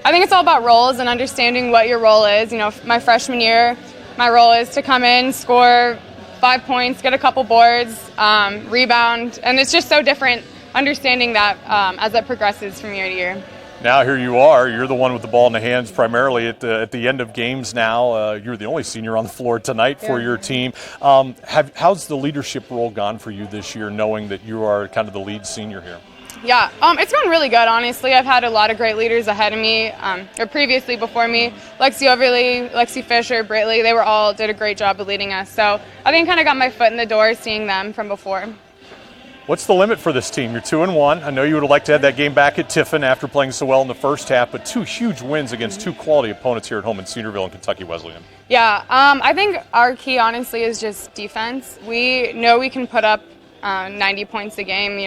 I think it's all about roles and understanding what your role is. My freshman year, my role is to come in, score 5 points, get a couple boards, rebound, and it's just so different understanding that as it progresses from year to year. Now here you are. You're the one with the ball in the hands primarily at the end of games now. You're the only senior on the floor tonight for your team. How's the leadership role gone for you this year, knowing that you are kind of the lead senior here? Yeah, it's gone really good, honestly. I've had a lot of great leaders ahead of me, or previously before me. Lexi Overly, Lexi Fisher, Britley, they all did a great job of leading us. So I think kind of got my foot in the door seeing them from before. What's the limit for this team? You're 2-1. I know you would have liked to have that game back at Tiffin after playing so well in the first half, but 2 huge wins against 2 quality opponents here at home in Cedarville and Kentucky Wesleyan. Yeah, I think our key, honestly, is just defense. We know we can put up 90 points a game,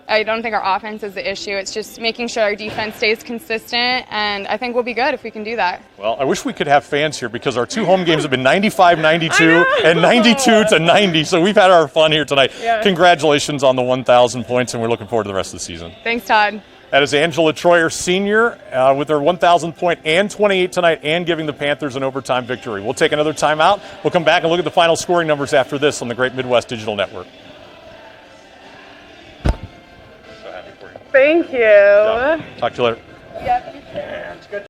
I don't think our offense is the issue. It's just making sure our defense stays consistent, and I think we'll be good if we can do that. Well, I wish we could have fans here because our 2 home games have been 95-92 and 92-90, so we've had our fun here tonight. Yeah. Congratulations on the 1,000 points, and we're looking forward to the rest of the season. Thanks, Todd. That is Angela Troyer, senior, with her 1,000 point and 28 tonight, and giving the Panthers an overtime victory. We'll take another timeout. We'll come back and look at the final scoring numbers after this on the Great Midwest Digital Network. Thank you. Talk to you later. Yep. It's good.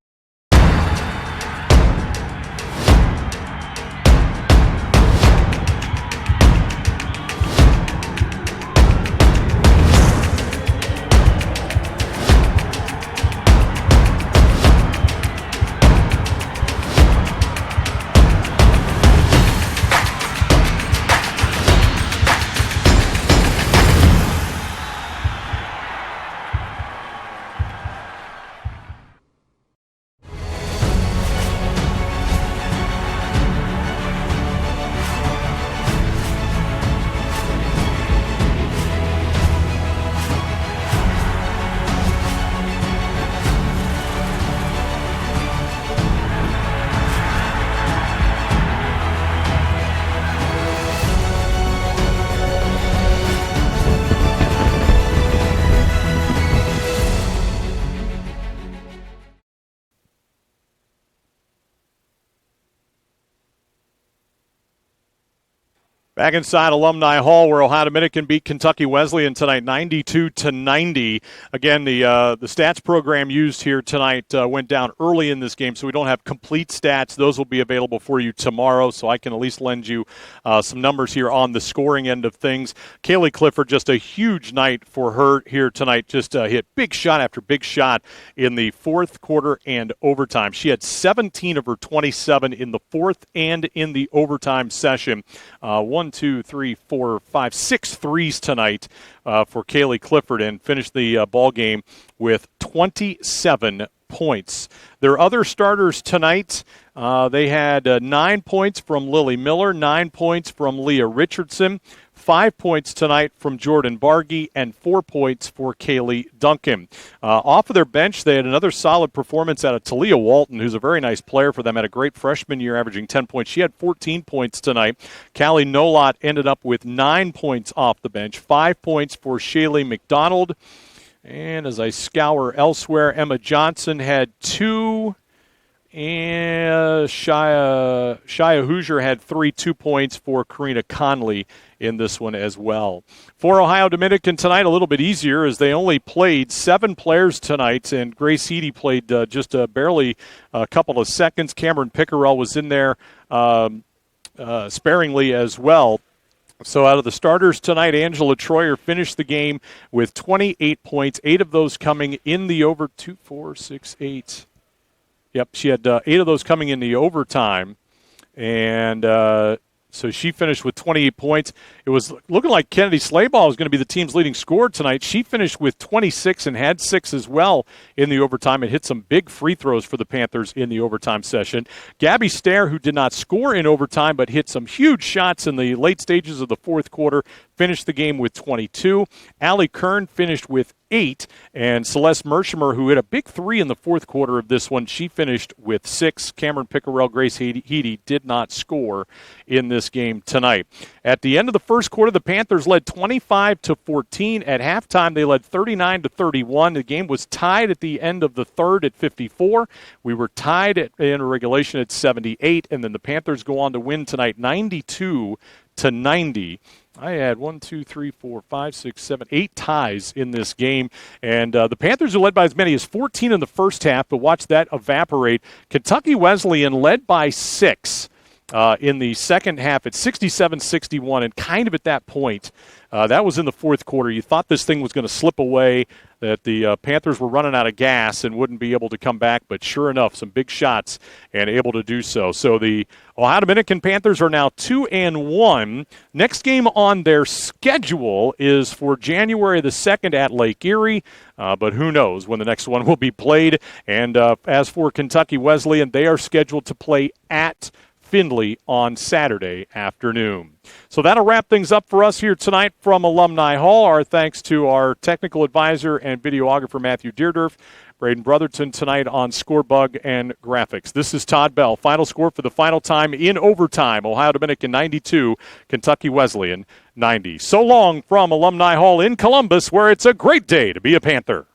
Back inside Alumni Hall, where Ohio Dominican beat Kentucky Wesleyan tonight, 92-90. Again, the stats program used here tonight went down early in this game, so we don't have complete stats. Those will be available for you tomorrow, so I can at least lend you some numbers here on the scoring end of things. Kaylee Clifford, just a huge night for her here tonight. Just hit big shot after big shot in the fourth quarter and overtime. She had 17 of her 27 in the fourth and in the overtime session. 6 threes tonight for Kaylee Clifford, and finished the ball game with 27 points. Their other starters tonight, they had 9 points from Lily Miller, 9 points from Leah Richardson, 5 points tonight from Jordan Bargy, and 4 points for Kaylee Duncan. Off of their bench, they had another solid performance out of Talia Walton, who's a very nice player for them, had a great freshman year, averaging 10 points. She had 14 points tonight. Callie Nolot ended up with 9 points off the bench, 5 points for Shaylee McDonald. And as I scour elsewhere, Emma Johnson had 2. And Shia Hoosier had 2 points for Karina Conley in this one as well. For Ohio Dominican tonight, a little bit easier as they only played 7 players tonight, and Grace Eady played just barely a couple of seconds. Cameron Pickerel was in there sparingly as well. So out of the starters tonight, Angela Troyer finished the game with 28 points, 8 of those coming in the over 2, 4, 6, 8. Yep, she had 8 of those coming in the overtime. And so she finished with 28 points. It was looking like Kennedy Slayball was going to be the team's leading scorer tonight. She finished with 26 and had 6 as well in the overtime and hit some big free throws for the Panthers in the overtime session. Gabby Stair, who did not score in overtime but hit some huge shots in the late stages of the fourth quarter, finished the game with 22. Allie Kern finished with 8, and Celeste Mershimer, who hit a big 3 in the fourth quarter of this one, she finished with 6. Cameron Pickerel, Grace Heedy did not score in this game tonight. At the end of the first quarter, the Panthers led 25-14. At halftime, they led 39-31. The game was tied at the end of the third at 54. We were tied in regulation at 78, and then the Panthers go on to win tonight 92-90. I had 8 ties in this game. And the Panthers are led by as many as 14 in the first half, but watch that evaporate. Kentucky Wesleyan led by 6 in the second half at 67-61, and kind of at that point, that was in the fourth quarter. You thought this thing was going to slip away, that the Panthers were running out of gas and wouldn't be able to come back, but sure enough, some big shots and able to do so. So the Ohio Dominican Panthers are now 2-1. Next game on their schedule is for January the 2nd at Lake Erie, but who knows when the next one will be played. And as for Kentucky Wesleyan, they are scheduled to play at Findlay on Saturday afternoon. So that'll wrap things up for us here tonight from Alumni Hall. Our thanks to our technical advisor and videographer, Matthew Deerdorf, Braden Brotherton tonight on Scorebug and Graphics. This is Todd Bell. Final score for the final time in overtime. Ohio Dominican 92, Kentucky Wesleyan 90. So long from Alumni Hall in Columbus, where it's a great day to be a Panther.